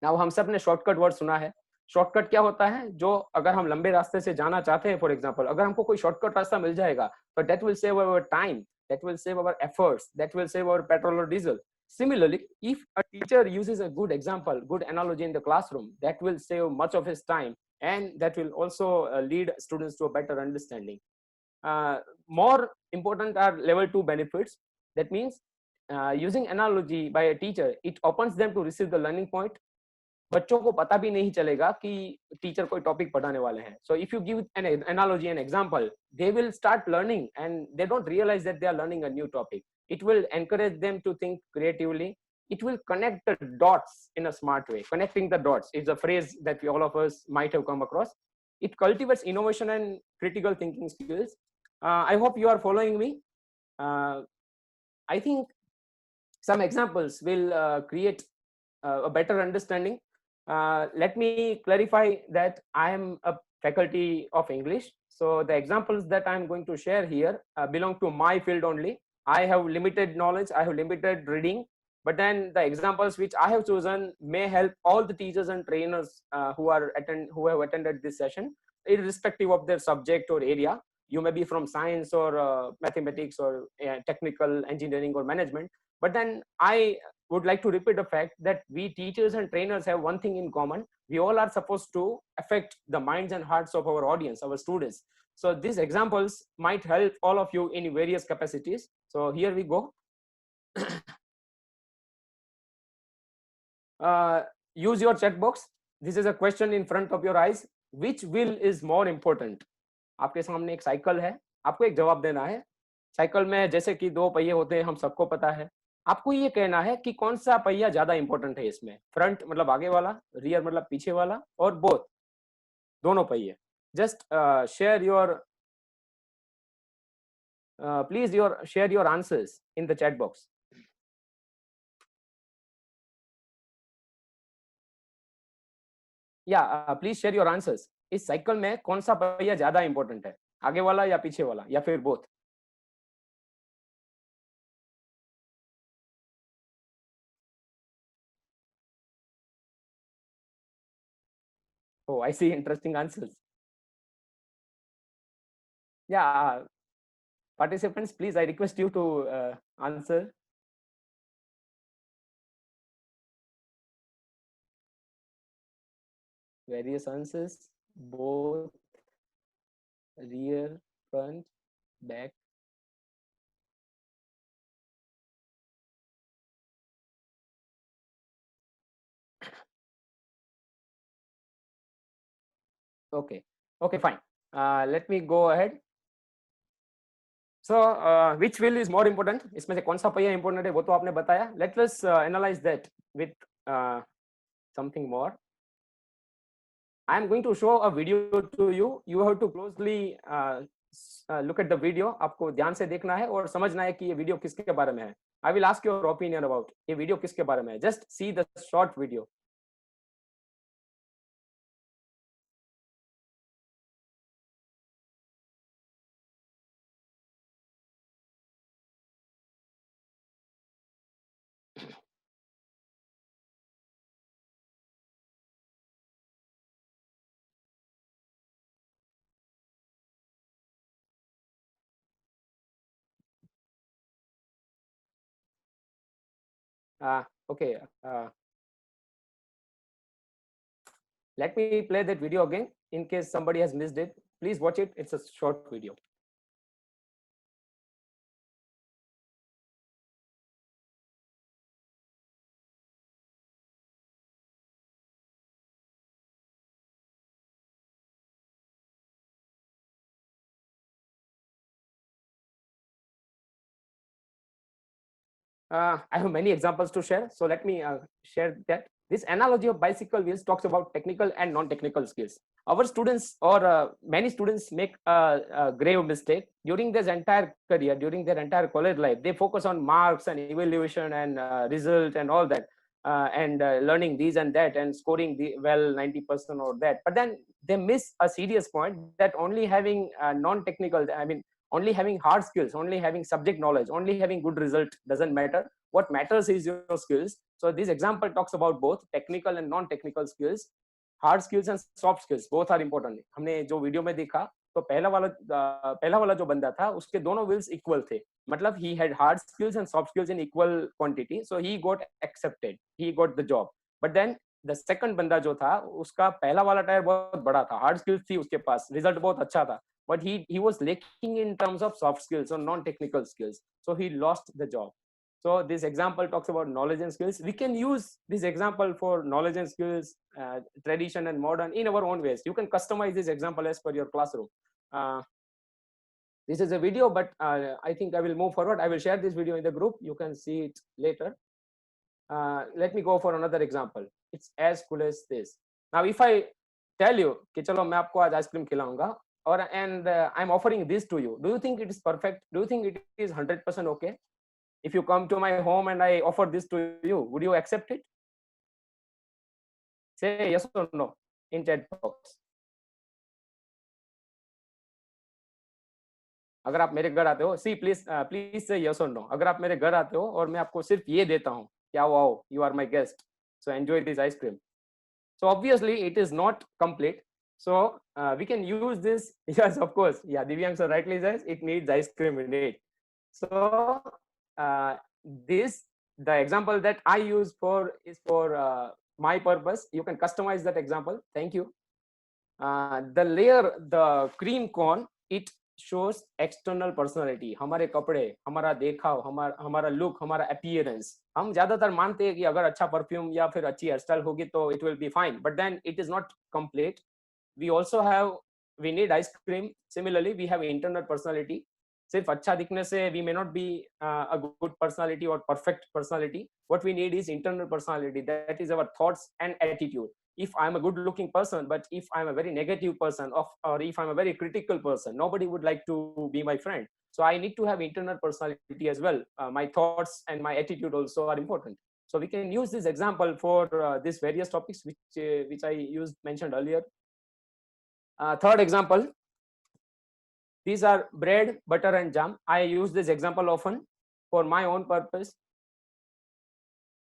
Now, हम सब ने shortcut word सुना है. Shortcut क्या होता है? जो अगर हम लंबे रास्ते से जाना चाहते हैं, फॉर एग्जांपल, अगर हमको कोई शॉर्टकट रास्ता मिल जाएगा, तो that will save our time, that will save our efforts, that will save our petrol or diesel. Similarly, if a teacher uses a good example, good analogy in the classroom, that will save much of his time, and that will also lead students to a better understanding. More important are level 2 benefits. That means using analogy by a teacher, it opens them to receive the learning point. बच्चों को पता भी नहीं चलेगा कि teacher कोई topic पढ़ाने वाले हैं. So if you give an analogy, an example, they will start learning and they don't realize that they are learning a new topic. It will encourage them to think creatively. It will connect the dots in a smart way. Connecting the dots is a phrase that all of us might have come across. It cultivates innovation and critical thinking skills. I hope you are following me. I think some examples will create a better understanding. Let me clarify that I am a faculty of English. So the examples that I'm going to share here belong to my field only. I have limited knowledge, I have limited reading, but then the examples which I have chosen may help all the teachers and trainers who have attended this session, irrespective of their subject or area. You may be from science or mathematics or technical engineering or management, but then I would like to repeat the fact that we teachers and trainers have one thing in common. We all are supposed to affect the minds and hearts of our audience, our students. So these examples might help all of you in various capacities. So here we go. Use your chat box. This is a question in front of your eyes. Which wheel is more important? आपके सामने एक cycle है, आपको एक जवाब देना है. Cycle में जैसे कि 2 पहिए होते हैं, हम सबको पता है. आपको ये कहना है कि कौन सा पहिया ज्यादा इंपॉर्टेंट है इसमें. फ्रंट मतलब आगे वाला, रियर मतलब पीछे वाला, और बोथ, दोनों पहिए. Just share your please share your answers in the chat box. या प्लीज शेयर योर आंसर्स. इस साइकिल में कौन सा पहिया ज्यादा इंपॉर्टेंट है, आगे वाला या पीछे वाला, या फिर both? Oh, I see interesting answers. Yeah, participants, please, I request you to answer. Various answers, both, rear, front, back. Okay, okay, fine. Let me go ahead. So which wheel is more important? इसमें से कौन सा पहिया important है वो तो आपने बताया. Let us analyze that with something more. I am going to show a video to you. You have to closely look at the video. आपको ध्यान से देखना है और समझना है कि ये वीडियो किसके बारे में है. I will ask your opinion about ये वीडियो किसके बारे में है. Just see the short video. Okay. Let me play that video again in case somebody has missed it. Please watch it. It's a short video. I have many examples to share. So let me share that. This analogy of bicycle wheels talks about technical and non-technical skills. Our students or many students make a grave mistake during their entire career, during their entire college life. They focus on marks and evaluation and result and all that, and learning these and that and scoring the well 90% or that. But then they miss a serious point that only having non-technical, I mean, only having hard skills, only having subject knowledge, only having good result doesn't matter. What matters is your skills. So this example talks about both technical and non-technical skills. Hard skills and soft skills both are important. हमने जो video में देखा तो पहला वाला जो बंदा था उसके दोनों विल्स इक्वल थे. मतलब he had hard skills and soft skills in equal quantity, so he got accepted, he got the job. But then the second बंदा जो था उसका पहला वाला टायर बहुत बड़ा था, हार्ड स्किल्स थी उसके पास, रिजल्ट बहुत अच्छा था, but he was lacking in terms of soft skills or non-technical skills, so he lost the job. So this example talks about knowledge and skills. We can use this example for knowledge and skills, tradition and modern in our own ways. You can customize this example as per your classroom. This is a video, but I think I will move forward. I will share this video in the group. You can see it later. Let me go for another example. It's as cool as this. Now if I tell you कि चलो मैं आपको आज ice cream खिलाऊंगा और and I'm offering this to you, do you think it is perfect? Do you think it is 100% okay? If you come to my home and I offer this to you, would you accept it? Say yes or no in chat box. अगर आप मेरे घर आते हो, see please say yes or no. अगर आप मेरे घर आते हो और मैं आपको सिर्फ ये देता हूँ, क्या wow, you are my guest, so enjoy this ice cream. So obviously it is not complete. So we can use this. Yes, of course. Yeah, Divyang sir rightly says it needs ice cream in it. So the example that I use is for my purpose. You can customize that example. Thank you. The layer, the cream cone, it shows external personality. हमारे कपड़े, हमारा देखाव, हमारा look, हमारा appearance. हम ज्यादातर मानते हैं कि अगर अच्छा परफ्यूम या फिर अच्छी हेयर स्टाइल होगी तो it will be fine. But then it is not complete. We need ice cream. Similarly, we have internal personality. सिर्फ अच्छा दिखने से we may not be a good personality or perfect personality. What we need is internal personality. That is our thoughts and attitude. If I'm a good looking person, but if I'm a very negative person or if I'm a very critical person, nobody would like to be my friend. So I need to have internal personality as well. My thoughts and my attitude also are important. So we can use this example for these various topics which I mentioned earlier. Third example, these are bread, butter and jam. I use this example often for my own purpose.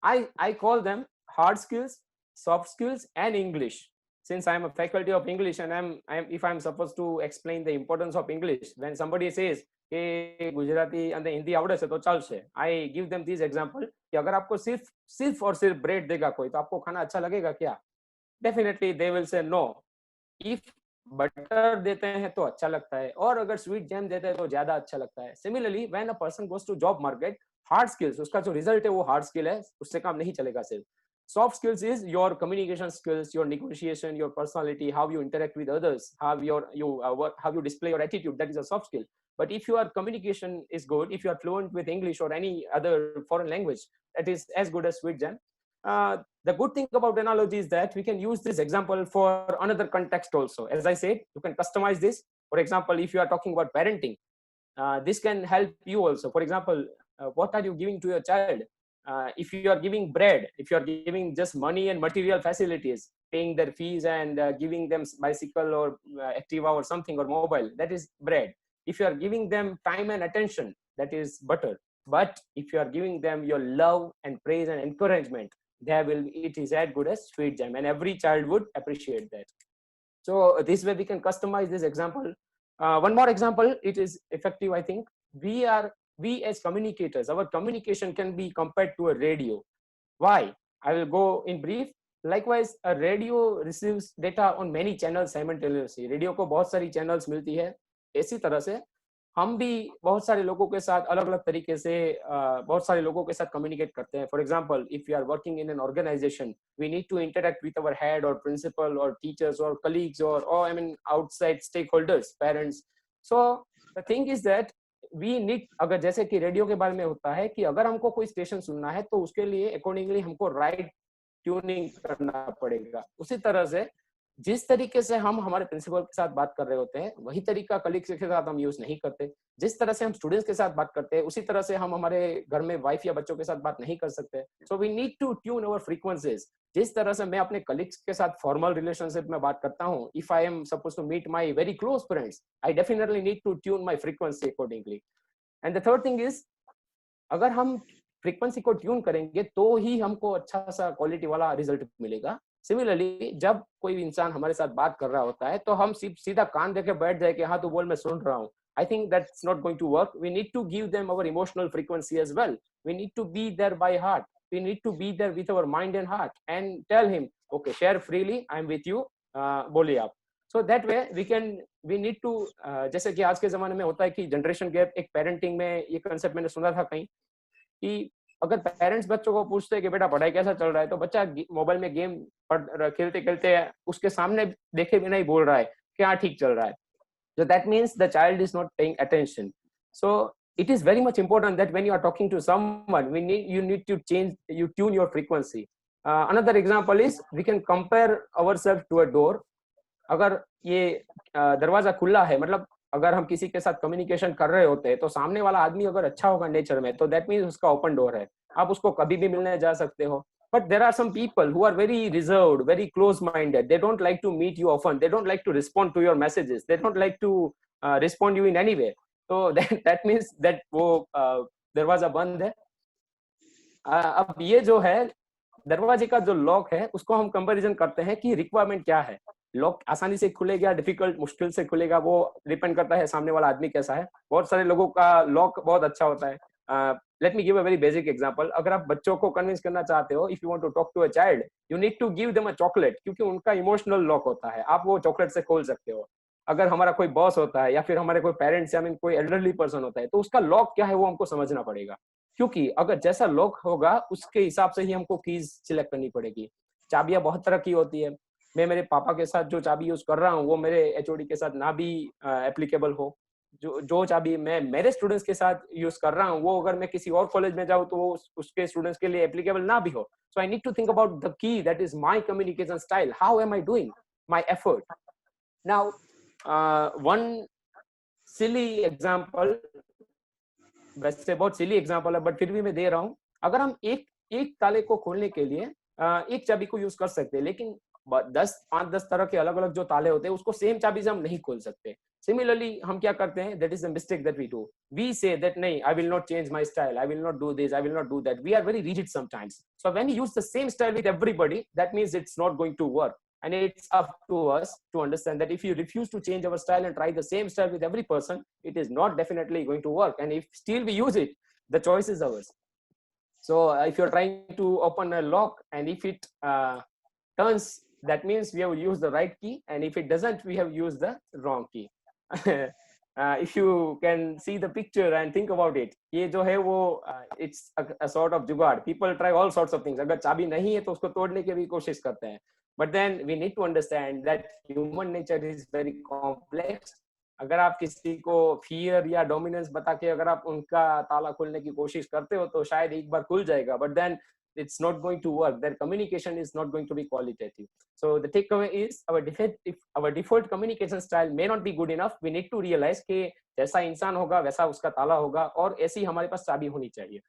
I call them hard skills, soft skills and English. Since I'm a faculty of English and if I'm supposed to explain the importance of English, when somebody says कि Gujarati and Hindi आवड़े से तो चलसे, I give them this example कि अगर आपको सिर्फ और सिर्फ bread देगा कोई तो आपको खाना अच्छा लगेगा क्या? Definitely they will say no. If butter देते हैं तो अच्छा लगता है और अगर स्वीट जैम देते हैं तो ज्यादा अच्छा लगता है. Similarly, when a person goes to job market, hard skills, उसका जो result है वो hard skill है, उससे काम नहीं चलेगा सिर्फ. Soft skills is your communication skills, your negotiation, your personality, how you interact with others, how you display your attitude. That is a soft skill. But if your communication is good, if you are fluent with English or any other foreign language, that is as good as sweet jam. The good thing about analogy is that we can use this example for another context also. As I said, you can customize this. For example, if you are talking about parenting, this can help you also. For example, what are you giving to your child? If you are giving bread, if you are giving just money and material facilities, paying their fees and giving them bicycle or Activa or something or mobile, that is bread. If you are giving them time and attention, that is butter. But if you are giving them your love and praise and encouragement, it is as good as sweet jam, and every child would appreciate that. So this way we can customize this example. One more example, it is effective, I think. We as communicators, our communication can be compared to a radio. Why? I will go in brief. Likewise, a radio receives data on many channels simultaneously. Radio को बहुत सारी channels मिलती है. इसी तरह से हम भी बहुत सारे लोगों के साथ अलग अलग तरीके से बहुत सारे लोगों के साथ कम्युनिकेट करते हैं. For example, if you are working in an organisation, we need to interact with our head और प्रिंसिपल और टीचर्स और कलीग्स और I mean outside stakeholders, parents. So the thing is that we need, अगर जैसे कि radio के बारे में होता है कि अगर हमको कोई स्टेशन सुनना है तो उसके लिए अकॉर्डिंगली हमको राइट ट्यूनिंग करना पड़ेगा। उसी तरह से जिस तरीके से हम हमारे प्रिंसिपल के साथ बात कर रहे होते हैं वही तरीका कलीग्स के साथ हम यूज नहीं करते। जिस तरह से हम स्टूडेंट्स के साथ बात करते हैं उसी तरह से हम हमारे घर में वाइफ या बच्चों के साथ बात नहीं कर सकते। So we need to tune our frequencies. जिस तरह से मैं अपने कलीग्स के साथ फॉर्मल रिलेशनशिप में बात करता हूँ, if I am suppose to meet my very close friends, I definitely need to tune my frequency accordingly. And the third thing is, अगर हम फ्रीक्वेंसी को ट्यून करेंगे तो ही हमको अच्छा सा क्वालिटी वाला रिजल्ट मिलेगा। सिमिलरली जब कोई इंसान हमारे साथ बात कर रहा होता है तो हम सीधा कान देके बैठ जाए कि हाँ तो बोल मैं सुन रहा हूँ, I think that's not going to work. We need to give them our emotional frequency as well. We need to be there by heart. We need to be there with our mind and heart and tell him, okay, share freely, I'm with you, बोलिए आप। So that way we need to, जैसे कि आज के जमाने में होता है कि जनरेशन गैप, एक पेरेंटिंग में ये कंसेप्ट मैंने सुना था कहीं कि अगर पेरेंट्स बच्चों को पूछते हैं कि बेटा पढ़ाई कैसा चल रहा है, तो बच्चा मोबाइल में गेम खेलते खेलते उसके सामने देखे बिना ही बोल रहा है कि हाँ ठीक चल रहा है। So that means the child is not paying attention. So it is very much important that when you are talking to someone, you need to tune your frequency. Another example is we can compare ourselves to a door. अगर ये दरवाजा खुला है, मतलब अगर हम किसी के साथ कम्युनिकेशन कर रहे होते हैं तो सामने वाला आदमी अगर अच्छा होगा नेचर में तो दैट मीन्स उसका ओपन डोर है, आप उसको कभी भी मिलने जा सकते हो। But there are some people who are very reserved, very close-minded. They don't like to meet you often. They don't like to respond to your messages. They don't like to respond you in any way. So that means that वो दरवाजा बंद है। अब ये जो है दरवाजे का जो लॉक है उसको हम कंपैरिजन करते हैं कि रिक्वायरमेंट क्या है। लॉक आसानी से खुलेगा, डिफिकल्ट मुश्किल से खुलेगा, वो डिपेंड करता है सामने वाला आदमी कैसा है। बहुत सारे लोगों का लॉक बहुत अच्छा होता है। Let me give a very basic example. अगर आप बच्चों को कन्विंस करना चाहते हो, if you want to talk to a child, you need to give them a chocolate, क्योंकि उनका इमोशनल लॉक होता है, आप वो चॉकलेट से खोल सकते हो। अगर हमारा कोई बॉस होता है या फिर हमारे कोई पेरेंट्स या कोई एल्डरली पर्सन होता है तो उसका लॉक क्या है वो हमको समझना पड़ेगा, क्योंकि अगर जैसा लॉक होगा उसके हिसाब से ही हमको कीज सिलेक्ट करनी पड़ेगी। चाबियां बहुत तरह की होती है। मैं मेरे पापा के साथ जो चाबी यूज कर रहा हूँ वो मेरे एचओडी के साथ ना भी एप्लीकेबल हो। जो चाबी मैं मेरे स्टूडेंट्स के साथ यूज कर रहा हूँ वो अगर मैं किसी और कॉलेज में जाऊँ तो वो उसके स्टूडेंट्स के लिए एप्लीकेबल ना भी हो। So I need to think about the key that is my communication style, how am I doing my effort. Now one silly example, वैसे बहुत सिली एग्जांपल है बट फिर भी मैं दे रहा हूँ। अगर हम एक ताले को खोलने के लिए एक चाबी को यूज कर सकते हैं, लेकिन 5-10 तरह के अलग अलग जो ताले होते हैं उसको सेम चाबी से हम नहीं खोल सकते। सिमिलरली हम क्या करते हैं, that is the mistake that we do. We say that नहीं, I will not change my style, I will not do this, I will not do that. We are very rigid sometimes. So when you use the same style with everybody, that means it's not going to work. And it's up to us to understand that if you refuse to change our style and try the same style with every person, it is not definitely going to work. And if still we use it, the choice is ours. So if you're trying to open a lock and if it turns, that means we have used the right key, and if it doesn't, we have used the wrong key. If you can see the picture and think about it, ये जो है वो it's a sort of जुगाड़. People try all sorts of things. अगर चाबी नहीं है तो उसको तोड़ने की भी कोशिश करते हैं। But then we need to understand that human nature is very complex. अगर आप किसी को फियर या डोमिनेंस बता के अगर आप उनका ताला खोलने की कोशिश करते हो तो शायद एक बार खुल जाएगा, but then it's not going to work. Their communication is not going to be qualitative. So the takeaway is our default communication style may not be good enough. We need to realize कि जैसा इंसान होगा वैसा उसका ताला होगा और ऐसी हमारे पास चाबी होनी चाहिए।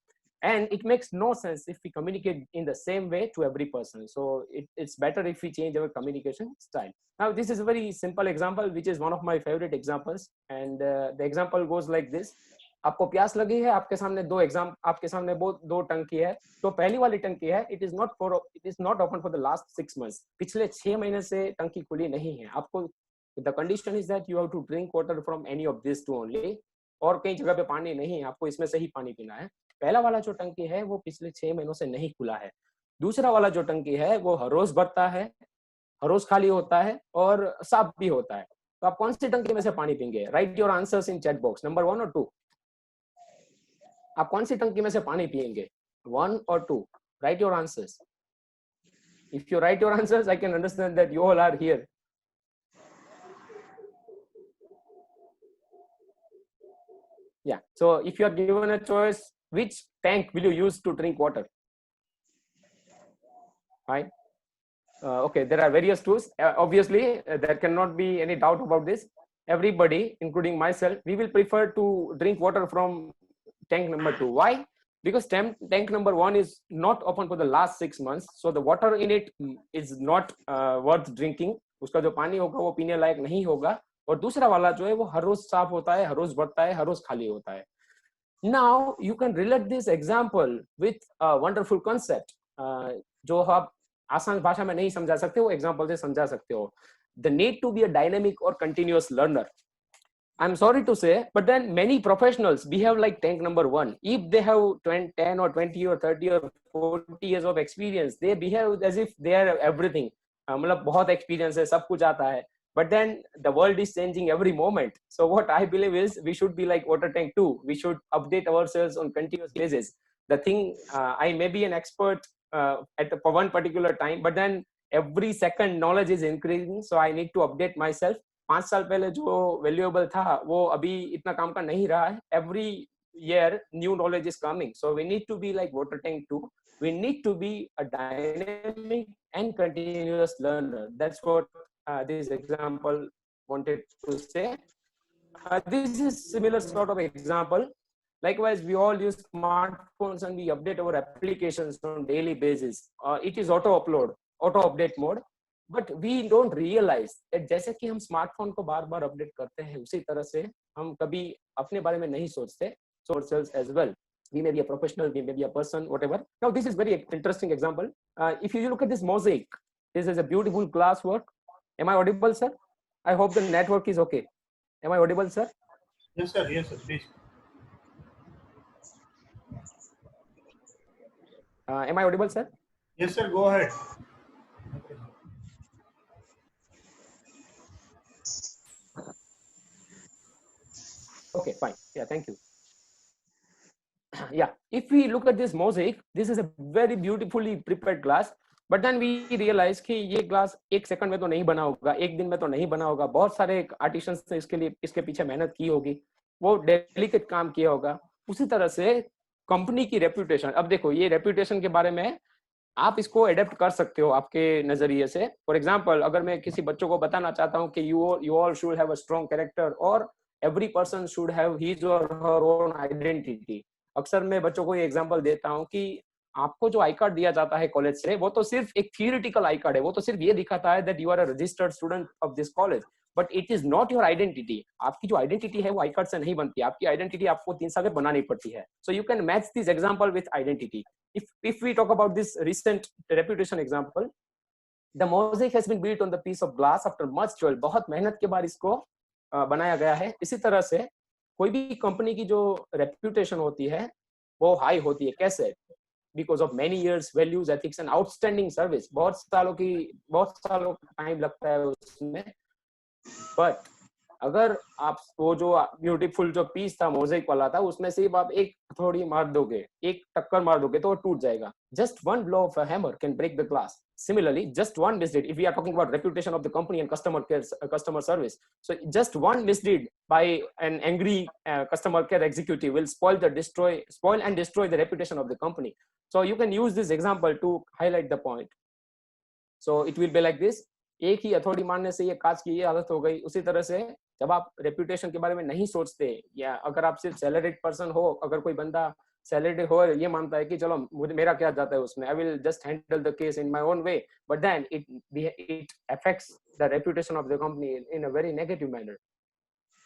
And it makes no sense if we communicate in the same way to every person. So it's better if we change our communication style. Now this is a very simple example which is one of my favorite examples, and the example goes like this. आपको प्यास लगी है, आपके सामने दो टंकी है। तो पहली वाली टंकी है, it is not open for the last 6 months. पिछले 6 महीने से टंकी खुली नहीं है। आपको the condition is that you have to drink water from any of these two only. और कई जगह पे पानी नहीं है, आपको इसमें से ही पानी पीना है। पहला वाला जो टंकी है वो पिछले 6 महीनों से नहीं खुला है। दूसरा वाला जो टंकी है वो हर रोज भरता है, हर रोज खाली होता है और साफ भी होता है। तो आप कौन सी टंकी में से पानी पीएंगे? Write your answers in chat box, number 1 और 2। आप कौन सी टंकी में से पानी पिएंगे, 1 और 2? Write your answers. If you write your answers, I can understand that you all are here. Yeah. So if you are given a choice, which tank will you use to drink water? Right. Okay, there are various tools. Obviously, there cannot be any doubt about this. Everybody, including myself, we will prefer to drink water from tank number 2. Why? Because tank number 1 is not open for the last 6 months, so the water in it is not worth drinking. उसका जो पानी होगा वो पीने लायक नहीं होगा. और दूसरा वाला जो है वो हर रोज साफ होता है, हर रोज बढ़ता है, हर रोज खाली होता है. Now you can relate this example with a wonderful concept. जो आप आसान भाषा में नहीं समझा सकते वो एग्जांपल से समझा सकते हो. The need to be a dynamic or continuous learner. I'm sorry to say, but then many professionals behave like tank number 1. If they have 10 or 20 or 30 or 40 years of experience, they behave as if they are everything. मतलब बहुत experience है, सब कुछ आता है. But then the world is changing every moment. So what I believe is we should be like water tank 2. We should update ourselves on continuous basis. The thing, I may be an expert for one particular time, but then every second knowledge is increasing. So I need to update myself. 5 साल पहले जो valuable था वो अभी इतना काम का नहीं रहा है. Every year new knowledge is coming. So we need to be like water tank 2. We need to be a dynamic and continuous learner. That's what this example wanted to say. This is similar sort of example. Likewise, we all use smartphones and we update our applications on daily basis. It is auto update mode. But we don't realize that जैसे कि हम smartphone को बार बार update करते हैं उसी तरह से हम कभी अपने बारे में नहीं सोचते. So ourselves as well. We may be a professional, we may be a person, whatever. Now this is very interesting example. If you look at this mosaic, this is a beautiful glass work. Am I audible, sir? I hope the network is okay. Am I audible, sir? Yes, sir. Yes, sir. Please. Am I audible, sir? Yes, sir. Go ahead. Okay, fine. Yeah, thank you. Yeah, if we look at this mosaic, this is a very beautifully prepared glass. But then we realize कि ये glass एक second में तो नहीं बना होगा, एक दिन में तो नहीं बना होगा. बहुत सारे आर्टिशंस ने इसके पीछे मेहनत की होगी, वो डेलिकेट काम किया होगा. उसी तरह से कंपनी की रेप्यूटेशन. अब देखो ये रेप्यूटेशन के बारे में आप इसको अडेप्ट कर सकते हो आपके नजरिए से. फॉर एग्जांपल, अगर मैं किसी बच्चों को बताना चाहता हूँ कि you all should have a strong character और every person should have his और हर ओन आइडेंटिटी. अक्सर मैं बच्चों को ये एग्जांपल देता हूँ कि आपको जो आई कार्ड दिया जाता है कॉलेज से वो तो सिर्फ एक थियोरेटिकल आई कार्ड है. वो तो सिर्फ ये दिखाता है that you are a registered student of this college, but it is not your identity. आपकी जो आइडेंटिटी है वो आई कार्ड से नहीं बनती. आपकी आइडेंटिटी आपको 3 साल में बनानी पड़ती है. So you can match this example with identity. If we talk about this recent reputation example, the mosaic has been built on the piece of glass after much toil. बहुत मेहनत के बाद इसको बनाया गया है. इसी तरह से कोई भी कंपनी की जो रेप्यूटेशन होती है वो हाई होती है. कैसे? Because of many years, values, ethics and outstanding service. बहुत सालों टाइम लगता है उसमें. But अगर आप वो जो ब्यूटीफुल जो पीस था मोज़ेक वाला था उसमें सिर्फ आप एक हथौड़ी मार दोगे, एक टक्कर मार दोगे तो वो टूट जाएगा. Just one blow of a hammer can break the glass. Similarly, just one misdeed, if we are talking about reputation of the company and customer service, so just one misdeed by an angry customer care executive will spoil and destroy the reputation of the company. So you can use this example to highlight the point. So it will be like this. एक ही हथौड़ी मारने से ये कांच की ये हालत हो गई. उसी तरह से जब आप रेप्यूटेशन के बारे में नहीं सोचते, या अगर आप सिर्फ सैलरीड पर्सन हो, अगर कोई बंदा सैलरीड हो और ये मानता है कि चलो मेरा क्या जाता है उसमें, I will just handle the case in my own way, but then it affects the reputation of the company in a very negative manner.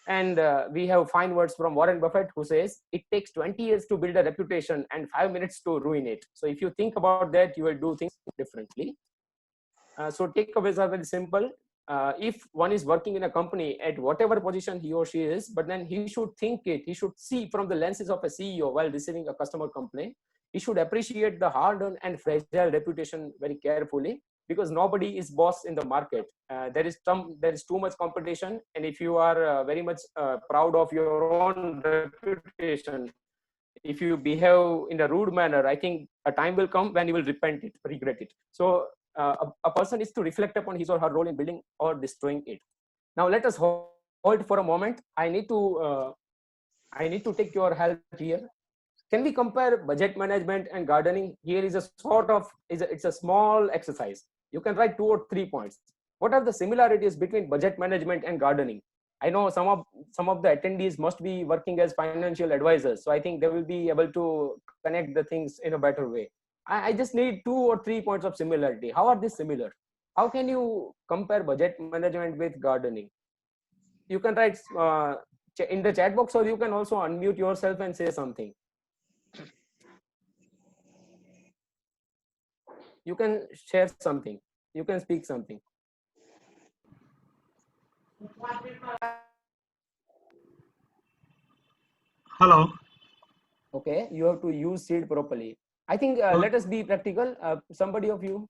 And we have fine words from Warren Buffett, who says it takes 20 years to build a reputation and 5 minutes to ruin it. So if you think about that, you will do things differently. So takeaways are very simple. If one is working in a company at whatever position he or she is, but then he should he should see from the lenses of a CEO while receiving a customer complaint. He should appreciate the hard-earned and fragile reputation very carefully, because nobody is boss in the market. There is too much competition, and if you are very much proud of your own reputation, if you behave in a rude manner, I think a time will come when you will regret it. So a person is to reflect upon his or her role in building or destroying it. Now let us hold for a moment. I need to I need to take your help here. Can we compare budget management and gardening? Here is a sort of, it's a small exercise. You can write 2 or 3 points. What are the similarities between budget management and gardening? I know some of the attendees must be working as financial advisors, so I think they will be able to connect the things in a better way. I just need 2 or 3 points of similarity. How are these similar? How can you compare budget management with gardening? You can write in the chat box, or you can also unmute yourself and say something. You can share something. You can speak something. Hello. Okay, you have to use seed properly. I think let us be practical. Somebody of you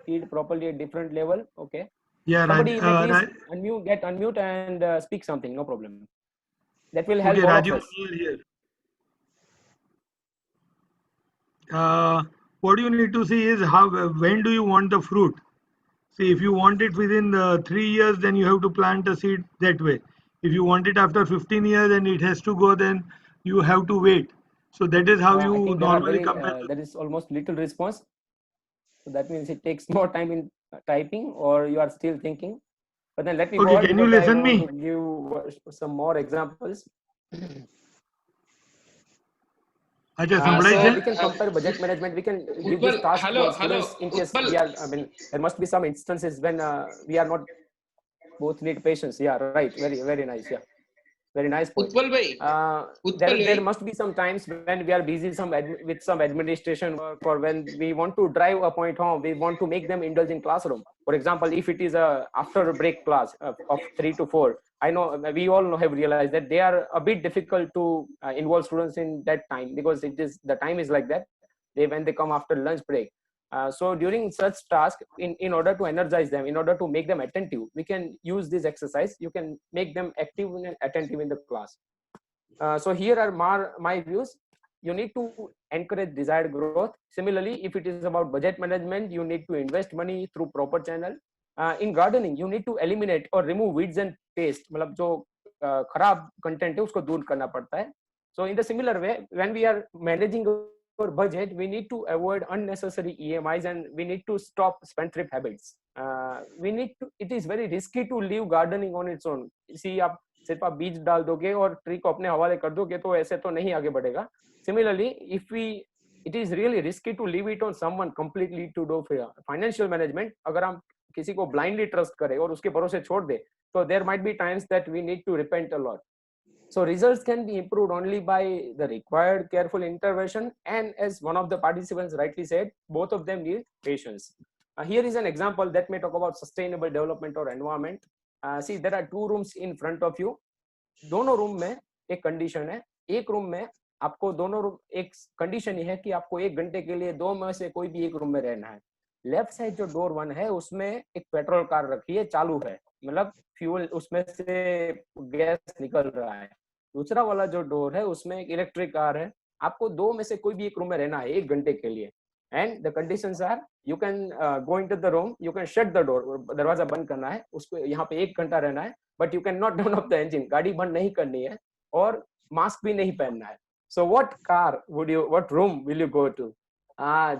seed properly at different level. Okay. Yeah, Somebody may please unmute and speak something. No problem. That will help okay, all Rajiv of us. here. What you need to see is when do you want the fruit? See, if you want it within 3 years, then you have to plant a seed that way. If you want it after 15 years and it has to go, then you have to wait. So that is how I you think there are normally very compare. that is almost little response. So that means it takes more time in typing, or you are still thinking. But then let me Okay, forward, can you because I listen want me? to give some more examples. Acha, So we can compare budget management. We can give this task to students in case we are. I mean, there must be some instances when we are not both need patience. Yeah, right. Very nice. Yeah, very nice point. There must be some times when we are busy with some administration work, or when we want to drive a point home. We want to make them indulge in classroom. For example, if it is a after a break class of 3 to 4, I know we all have realized that they are a bit difficult to involve students in that time, because the time is like that. When they come after lunch break. So during such task, in order to energize them, in order to make them attentive, we can use this exercise. You can make them active and attentive in the class. So here are my views. You need to encourage desired growth. Similarly, if it is about budget management, you need to invest money through proper channel. In gardening, you need to eliminate or remove weeds and pests. मतलब जो खराब content है उसको दूर करना पड़ता है. So in the similar way, when we are managing our budget, we need to avoid unnecessary EMIs, and we need to stop spendthrift habits. It is very risky to leave gardening on its own. See, आप सिर्फ आप बीज डाल दोगे और tree को अपने हवाले कर दोगे तो ऐसे तो नहीं आगे बढ़ेगा. Similarly, it is really risky to leave it on someone completely to do financial management. अगर हम किसी को blindly trust करें और उसके भरोसे छोड़ दे, so there might be times that we need to repent a lot. So results can be improved only by the required careful intervention, and as one of the participants rightly said, both of them need patience. Here is an example that may talk about sustainable development or environment. See, there are 2 rooms in front of you. दोनों room में एक condition है. एक room में आपको दोनों room एक condition ये है कि आपको 1 घंटे के लिए 2 में से कोई भी एक रूम में रहना है. लेफ्ट साइड जो डोर 1 है उसमें एक पेट्रोल कार रखी है, चालू है, मतलब फ्यूल उसमें से गैस निकल रहा है. दूसरा वाला जो डोर है उसमें एक इलेक्ट्रिक कार है. आपको 2 में से कोई भी एक रूम में रहना है 1 घंटे के लिए. And the conditions are, you can go into the room, you can shut the door, दरवाजा बंद करना है, उसको यहाँ पे 1 घंटा रहना है, but you cannot turn off the engine, गाड़ी बंद नहीं करनी है, और मास्क भी नहीं पहनना है. So what room will you go to?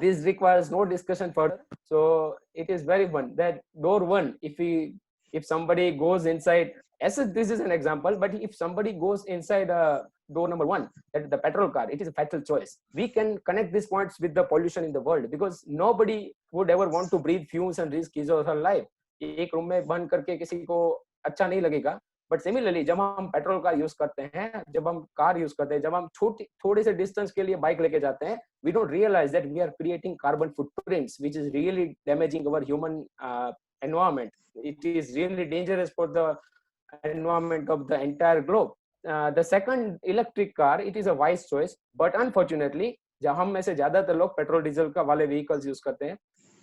This requires no discussion further. So it is very fun that door 1, if somebody goes inside, this is an example, but if somebody goes inside door number 1, that is the petrol car, it is a fatal choice. We can connect these points with the pollution in the world, because nobody would ever want to breathe fumes and risk his or her life. एक room में बंद करके किसी को अच्छा नहीं लगेगा. But similarly जब हम पेट्रोल कार यूज करते हैं, जब हम कार यूज करते हैं, जब हम थोड़े से डिस्टेंस के लिए बाइक लेके जाते हैं, we don't realise that we are creating carbon footprints which is really damaging our human environment. It is really dangerous for the environment of the entire globe. The second electric car, it is a wise choice, but unfortunately जब हम में से ज्यादातर लोग petrol diesel का वाले vehicles use करते हैं,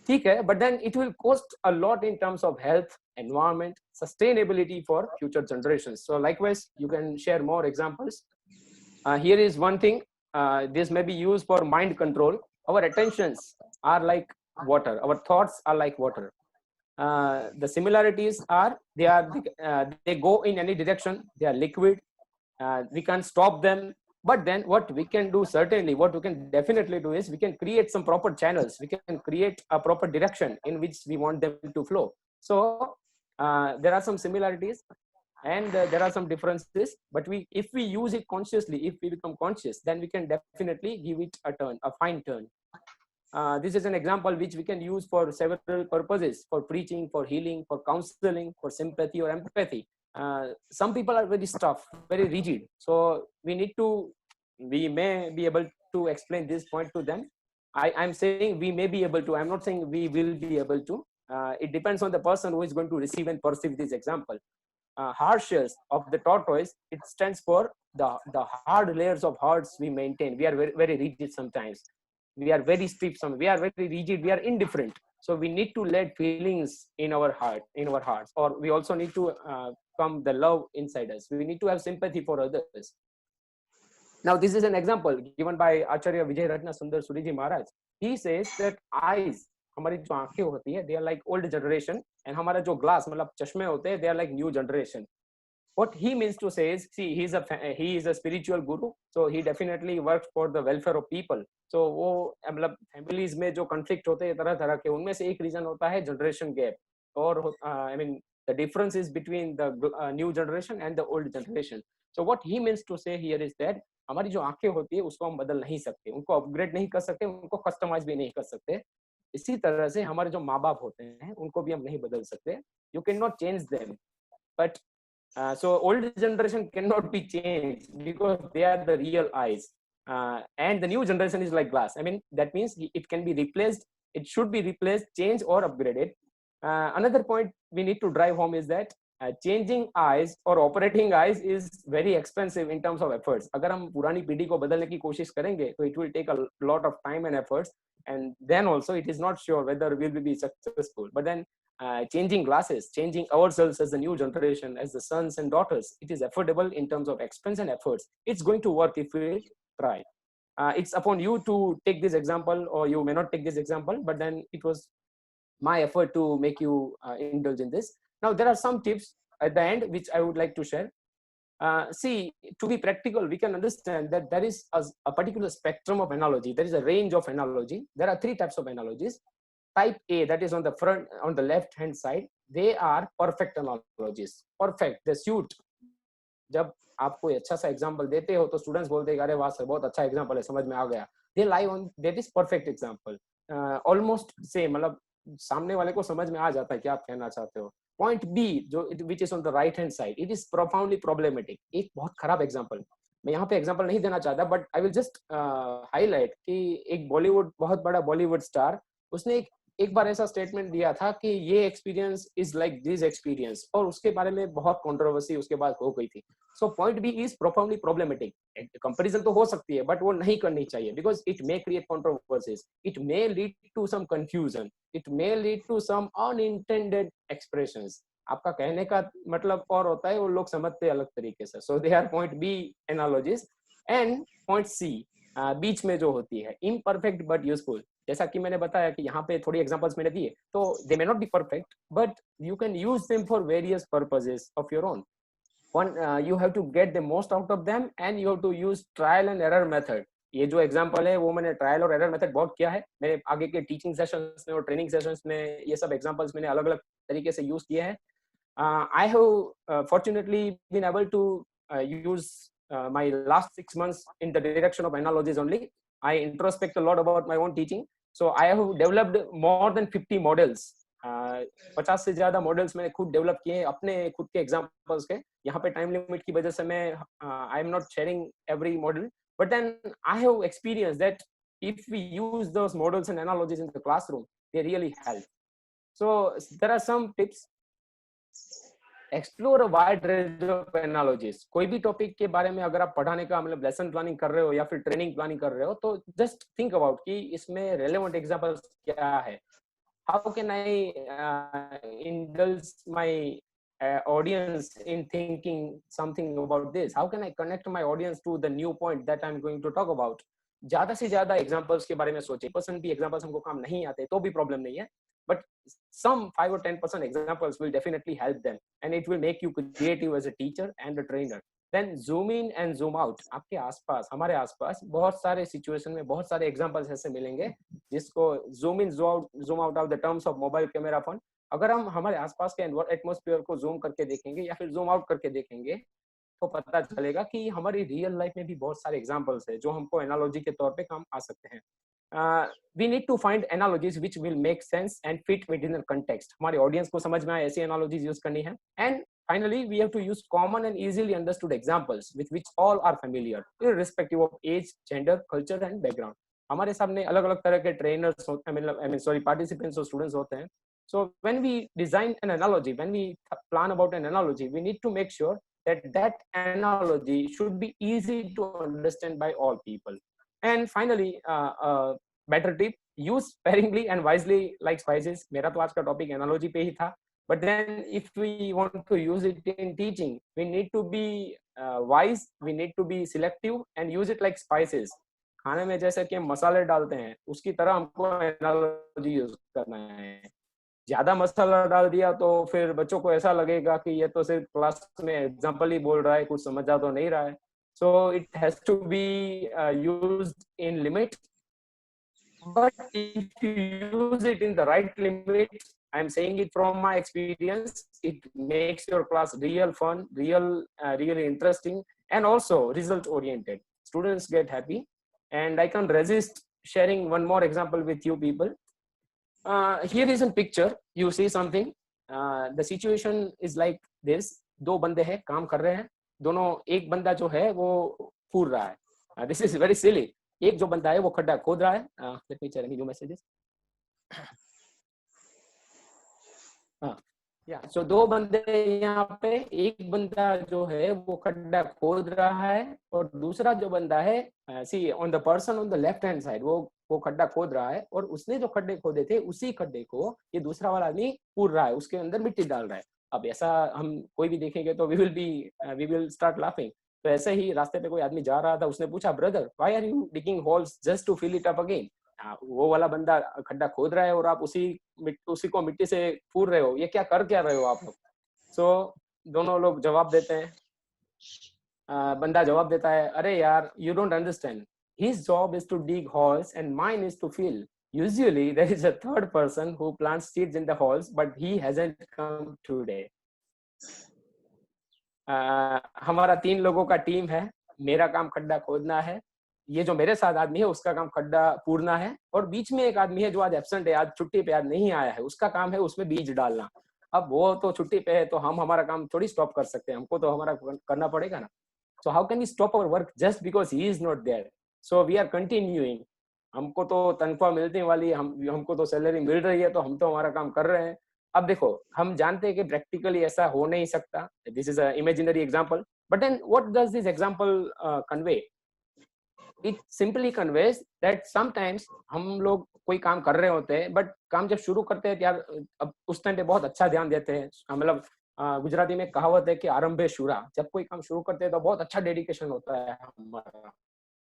ठीक है, but then it will cost a lot in terms of health, environment, sustainability for future generations. So likewise, you can share more examples. Here is one thing. This may be used for mind control. Our attentions are like water. Our thoughts are like water. The similarities are they go in any direction. They are liquid. We can't stop them, but then what we can do, certainly what we can definitely do, is we can create some proper channels, we can create a proper direction in which we want them to flow. So there are some similarities and there are some differences, but if we use it consciously, if we become conscious, then we can definitely give it a fine turn. This is an example which we can use for several purposes: for preaching, for healing, for counseling, for sympathy or empathy. Some people are very tough, very rigid, so we may be able to explain this point to them. I'm saying we may be able to, I'm not saying we will be able to. It depends on the person who is going to receive and perceive this example. Hard shells of the tortoise, it stands for the hard layers of hearts we maintain. We are very, very rigid sometimes, we are very stiff, we are very rigid, we are indifferent. So we need to let feelings in our hearts, or we also need to come the love inside us. We need to have sympathy for others. Now this is an example given by Acharya Vijay Ratna Sundar Suriji Maharaj. He says that eyes, हमारी जो आंखें होती है, they are like old generation, and हमारा जो glass मतलब चश्मे होते हैं, they are like new generation. What he means to say is, see, he is a spiritual guru, so he definitely works for the welfare of people. So वो मतलब families में जो conflict होते हैं तरह तरह के, उनमें से एक reason होता है generation gap, और I mean the difference is between the new generation and the old generation. So what he means to say here is that हमारी जो आंखें होती है उसको हम बदल नहीं सकते, उनको अपग्रेड नहीं कर सकते, उनको कस्टमाइज भी नहीं कर सकते. इसी तरह से हमारे जो माँ बाप होते हैं उनको भी हम नहीं बदल सकते. You cannot change them, but so old generation cannot be changed because they are the real eyes, and the new generation is like glass. I mean, that means it can be replaced, it should be replaced, changed or upgraded. Another point we need to drive home is that changing eyes or operating eyes is very expensive in terms of efforts. अगर हम पुरानी पीढ़ी को बदलने की कोशिश करेंगे तो it will take a lot of time and efforts, and then also it is not sure whether we will be successful. But then changing glasses, changing ourselves as the new generation, as the sons and daughters, it is affordable in terms of expense and efforts. It's going to work if we try. It's upon you to take this example, or you may not take this example, but then it was my effort to make you indulge in this. Now there are some tips at the end which I would like to share. See, to be practical, we can understand that there is a particular spectrum of analogy. There is a range of analogy. There are three types of analogies. Type A, that is on the front, on the left hand side, they are perfect analogies. Perfect, they suit. जब आप कोई अच्छा सा example देते हो तो students बोलते हैं अरे वाह सर बहुत अच्छा एग्जांपल है, समझ में आ गया. They lie on that is perfect example. Almost same, मतलब सामने वाले को समझ में आ जाता है कि आप कहना चाहते हो. Point B, जो which is on the right hand side, it is profoundly problematic. एक बहुत खराब एग्जांपल. मैं यहाँ पे एग्जांपल नहीं देना चाहता, but I will just highlight कि एक बॉलीवुड, बहुत बड़ा बॉलीवुड स्टार, उसने एक बार ऐसा स्टेटमेंट दिया था कि ये experience is like this experience, और उसके बारे में बहुत कंट्रोवर्सी उसके बाद हो गई थी. So point B is profoundly problematic. Comparison तो हो सकती है बट वो नहीं करनी चाहिए, because it may create controversies, it may lead to some confusion, it may lead to some unintended expressions. आपका कहने का मतलब और होता है, वो लोग समझते हैं अलग तरीके से. So they are point B analogies. And point C बीच में जो होती है, इम्परफेक्ट बट यूजफुल. जैसा कि मैंने बताया कि यहाँ पे थोड़ी एग्जांपल्स मैंने दिए, तो they may not be perfect but you can use them for various purposes of your own. One, you have to get the most out of them and you have to use trial and error method. ये जो example है वो मैंने trial और error method बहुत किया है. मेरे आगे के टीचिंग सेशंस में और ट्रेनिंग सेशंस में ये सब एग्जांपल्स मैंने अलग अलग तरीके से यूज किए हैं. I have fortunately been able to use my last 6 months in the direction of analogies only. I introspect a lot about my own teaching. So I have developed more than 50 models. 50 से ज्यादा models मैंने खुद develop किए हैं अपने खुद के examples के. यहाँ पे टाइम लिमिट की वजह से मैं I am not sharing every model, but then I have experience that if we use those models and analogies in the classroom, they really help. So there are some tips. Explore a wide range of analogies. कोई भी topic के बारे में अगर आप पढ़ाने का मतलब लेसन प्लानिंग कर रहे हो या फिर ट्रेनिंग प्लानिंग कर रहे हो, तो जस्ट थिंक अबाउट कि इसमें रेलेवेंट एग्जांपल्स क्या है. How can I indulge my audience in thinking something about this? How can I connect my audience to the new point that I'm going to talk about? ज्यादा से ज्यादा examples के बारे में सोचें. % भी एग्जांपल्स हमको काम नहीं आते तो भी प्रॉब्लम नहीं है, but some 5 or 10% examples will definitely help them, and it will make you creative as a teacher and a trainer. Then zoom in and zoom out. आपके आसपास, हमारे आसपास बहुत सारे सिचुएशन में बहुत सारे एग्जांपल्स ऐसे मिलेंगे जिसको zoom in zoom out of the terms of mobile camera phone. अगर हम हमारे आसपास के एटमॉस्फेयर को जूम करके देखेंगे या फिर जूम आउट करके देखेंगे तो पता चलेगा कि हमारी रियल लाइफ में भी बहुत सारे एग्जांपल्स है जो हमको एनालॉजी के तौर पे काम आ सकते हैं। we need to find analogies which will make sense and fit within the context। हमारे ऑडियंस को समझ में आए ऐसी एनालॉजीज यूज करनी है। And finally we have to use common and easily understood examples with which all are familiar irrespective of age, gender, culture and background। हमारे सामने अलग अलग तरह के ट्रेनर्स होते हैं, पार्टिसिपेंट्स और स्टूडेंट्स होते हैं। So when we design an analogy, when we plan about an analogy, we need to make sure that that analogy should be easy to understand by all people। And finally, better tip, use sparingly and wisely like spices। मेरा तो आज का topic analogy पे ही था, but then if we want to use it in teaching, we need to be wise, we need to be selective and use it like spices। खाने में जैसे कि हम मसाले डालते हैं उसकी तरह हमको एनालॉजी यूज करना है। ज्यादा मसाला डाल दिया तो फिर बच्चों को ऐसा लगेगा कि ये तो सिर्फ क्लास में एग्जाम्पल ही बोल रहा है, कुछ समझा तो नहीं रहा है। So it has to be used in limit, but if you use it in the right limit, I'm saying it from my experience, it makes your class real fun, really interesting and also result oriented। Students get happy and I can't resist sharing one more example with you people। Here is a picture, you see something, the situation is like this। दो बंदे हैं, काम कर रहे हैं, दोनों, एक बंदा जो है वो फूर रहा है। This is very silly. एक जो बंदा है वो खड्डा खोद रहा है। Let me check your messages. या सो दो बंदे यहाँ पे, एक बंदा जो है वो खड्डा खोद रहा है और दूसरा जो बंदा है, see on the person on the left hand side, वो खड्डा खोद रहा है और उसने जो खड्डे खोदे थे उसी खड्डे को ये दूसरा वाला आदमी पूर रहा है, उसके अंदर मिट्टी डाल रहा है। अब ऐसा हम कोई भी देखेंगे तो वी विल स्टार्ट लाफिंग। तो ऐसे ही रास्ते पे कोई आदमी जा रहा था, उसने पूछा, brother why are you digging holes just to fill it up again. वो वाला बंदा खड्डा खोद रहा है और आप उसी को मिट्टी से पूर रहे हो, ये क्या रहे हो आप लोग। सो दोनों लोग जवाब देते हैं। बंदा जवाब देता है, अरे यार you don't understand, his job is to dig holes and mine is to fill। Usually there is a third person who plants seeds in the holes but he hasn't come today। हमारा 3 लोगों का team है, मेरा काम खड्डा खोदना है, ये जो मेरे साथ आदमी है उसका काम खड्डा पूरना है और बीच में एक आदमी है जो आज एब्सेंट है, आज छुट्टी पे, आज नहीं आया है, उसका काम है उसमें बीज डालना। अब वो तो छुट्टी पे है तो हम हमारा काम थोड़ी स्टॉप कर सकते हैं, हमको तो हमारा करना पड़ेगा ना। So how can we stop our work just because he is not there? So we are continuing। हमको तो तनख्वाह मिलने वाली, हमको तो सैलरी मिल रही है तो हम तो हमारा काम कर रहे हैं। अब देखो, हम जानते हैं कि प्रैक्टिकली ऐसा हो नहीं सकता, this is a imaginary example, but then what does this example convey? It simply conveys that sometimes हम लोग कोई काम कर रहे होते हैं बट काम जब शुरू करते हैं यार, अब उस टाइम पे बहुत अच्छा ध्यान देते हैं। मतलब गुजराती में कहावत है कि आरंभे शुरा, जब कोई काम शुरू करते हैं तो बहुत अच्छा डेडिकेशन होता है हमारा,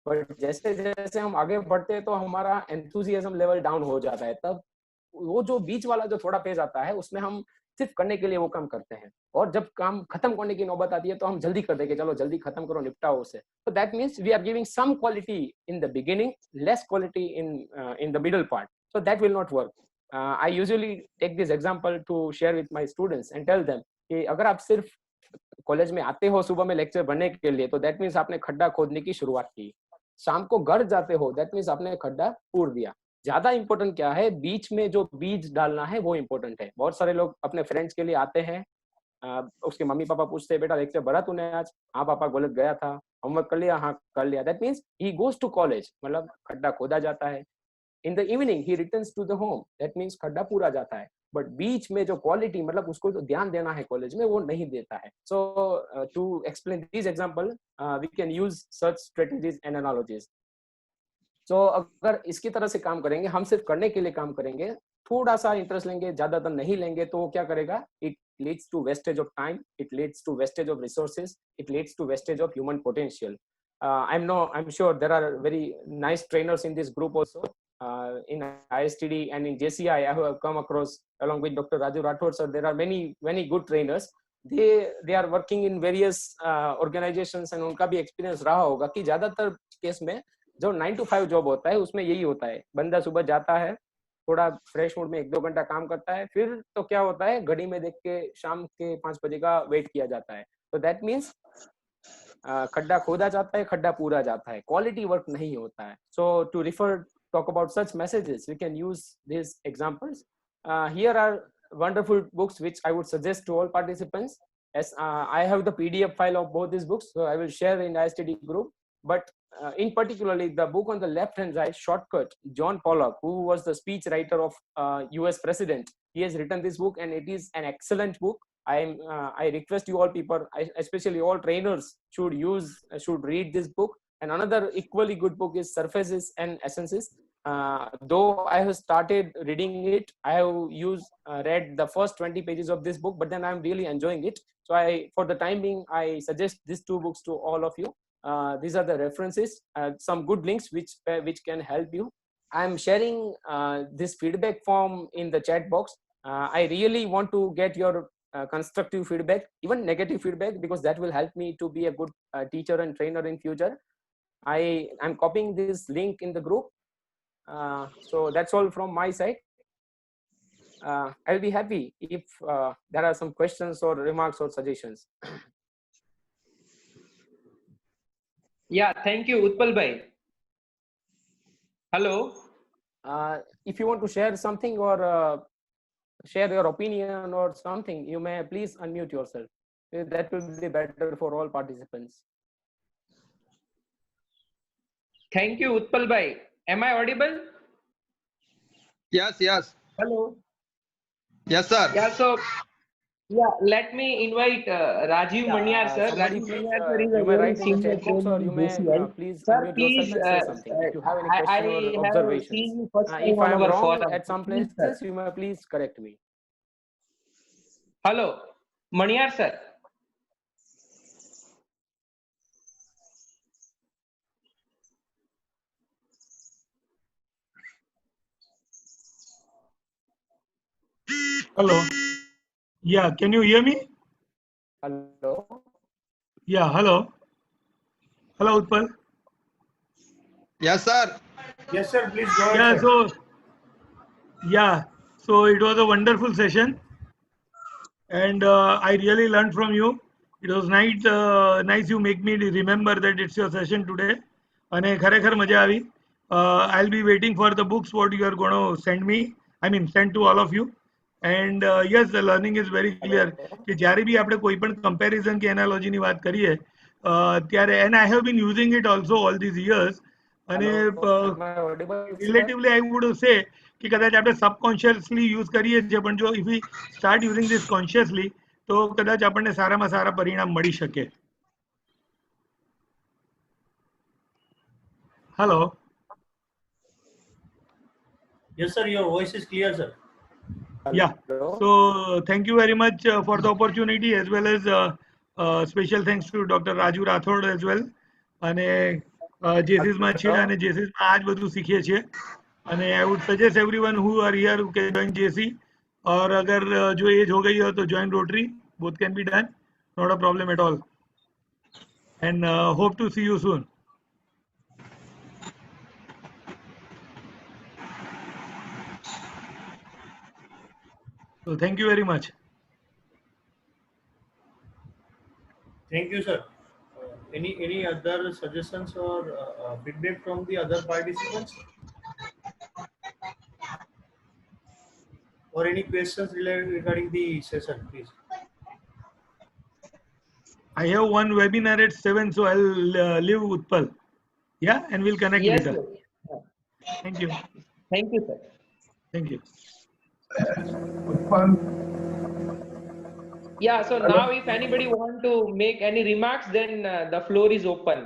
बट जैसे जैसे हम आगे बढ़ते हैं तो हमारा एंथुजियाज्म लेवल डाउन हो जाता है। तब वो जो बीच वाला जो थोड़ा पेज आता है उसमें हम सिर्फ करने के लिए वो काम करते हैं और जब काम खत्म करने की नौबत आती है तो हम जल्दी कर देंगे, चलो जल्दी खत्म करो, निपटाओ उसे। तो that means we are giving some quality in the beginning, less quality in the middle part, so that will not work। I usually take this example to share with my students and tell them कि अगर आप सिर्फ college में आते हो सुबह में lecture बनने के लिए तो दैट मीन्स आपने खड्डा खोदने की शुरुआत की। शाम को घर जाते हो दैट मीन्स आपने खड्डा पूर दिया। ज्यादा इंपॉर्टेंट क्या है, बीच में जो बीज डालना है वो इंपॉर्टेंट है। बहुत सारे लोग अपने फ्रेंड्स के लिए आते हैं, उसके मम्मी पापा पूछते हैं, बेटा लेक्चर भरा तूने आज? हाँ पापा, कॉलेज गया था। होमवर्क कर लिया? हाँ कर लिया। That means he goes to college, मतलब खड्डा खोदा जाता है। In the evening he returns to the home, that means खड्डा पूरा जाता है। बट बीच में जो क्वालिटी, मतलब उसको जो ध्यान देना है कॉलेज में, वो नहीं देता है। So to explain this example we can use such strategies and analogies. So अगर इसकी तरह से काम करेंगे, हम सिर्फ करने के लिए काम करेंगे, थोड़ा सा इंटरेस्ट लेंगे, ज्यादातर नहीं लेंगे, तो वो क्या करेगा? It leads to wastage of time, it leads to wastage of resources, it leads to wastage of human potential। I'm sure there are very nice trainers in this group also। In ISTD and in JCI, I have come across, along with Dr. Raju Rathod sir, there are many good trainers, they are working in various organizations and उनका भी experience रहा होगा कि ज्यादातर case में जो 9 to 5 job होता है उसमें यही होता है, बंदा सुबह जाता है, थोड़ा फ्रेश मूड में 1-2 घंटा काम करता है, फिर तो क्या होता है घड़ी में देख के शाम के 5 बजे का वेट किया जाता है. तो दैट मीन्स खड्डा खोदा जाता है, खड्डा पूरा जाता है, क्वालिटी वर्क नहीं होता है. So to refer talk about such messages, we can use these examples. Here are wonderful books which I would suggest to all participants. As I have the PDF file of both these books, so I will share in ISTD group. But in particularly the book on the left hand side, Shortcut, John Pollock, who was the speech writer of US president, he has written this book and it is an excellent book. I request you all people, especially all trainers, should read this book. And another equally good book is Surfaces and Essences. Though I have started reading it, I have read the first 20 pages of this book, but then I'm really enjoying it. So for the time being, I suggest these 2 books to all of you. These are the references, some good links which can help you. I'm sharing this feedback form in the chat box. I really want to get your constructive feedback, even negative feedback, because that will help me to be a good teacher and trainer in future. I'm copying this link in the group. So that's all from my side. I'll be happy if there are some questions or remarks or suggestions. Yeah, thank you, Utpal bhai. Hello. If you want to share something or share your opinion or something, you may please unmute yourself. That will be better for all participants. Thank you, Utpal bhai. Am I audible? Yes, yes. Hello. Yes, sir. Yeah, so let me invite Rajiv Manyar sir. Somebody Rajiv please, Manyar sir is a you may very write in the senior chat box trainer or you in may JCL. please Sir, unmute please, yourself and say something if you have any I question or have observations. seen you first time If on I am our wrong forum. at some Please, places, sir. you may please correct me. Hello, Manyar sir. Hello. Yeah, can you hear me? Hello. Yeah, hello. Hello, Utpal. Yes, sir. Yes, sir. Please go ahead, Yeah, sir. so it was a wonderful session, and I really learned from you. It was nice you make me remember that it's your session today. અને ખરેખર મજા આવી. I'll be waiting for the books what you are going to send me. I mean, send to all of you. And yes, the learning is very clear. કે જ્યારે બી આપણે કોઈ પણ comparison કે analogy ની વાત કરીએ, ત્યારે and I have been using it also all these years. અને Am I audible, sir? relatively I would say कि कदाच આપણે subconsciously use કરીએ છીએ, પણ જો if we start using this consciously, તો કદાચ આપણને સારામાં સારા પરિણામ મળી શકે. Hello. Yes, sir. Your voice is clear, sir. Yeah. Hello. So thank you very much for the opportunity, as well as special thanks to Dr. Raju Rathod as well. અને JCS માં છે અને JCS માં આ જ બધું શીખીએ છીએ. અને I would suggest everyone who are here who can join JC, और अगर जो एज हो गई हो तो join Rotary. Both can be done. Not a problem at all. And hope to see you soon. So thank you very much. Thank you, sir. Any other suggestions or feedback from the other participants? Or any questions regarding the session, please? I have one webinar at 7, so I'll leave Utpal. Yeah, and we'll connect Yes, later. sir. Thank you. Thank you, sir. Thank you. Yeah, so now if anybody want to make any remarks, then the floor is open.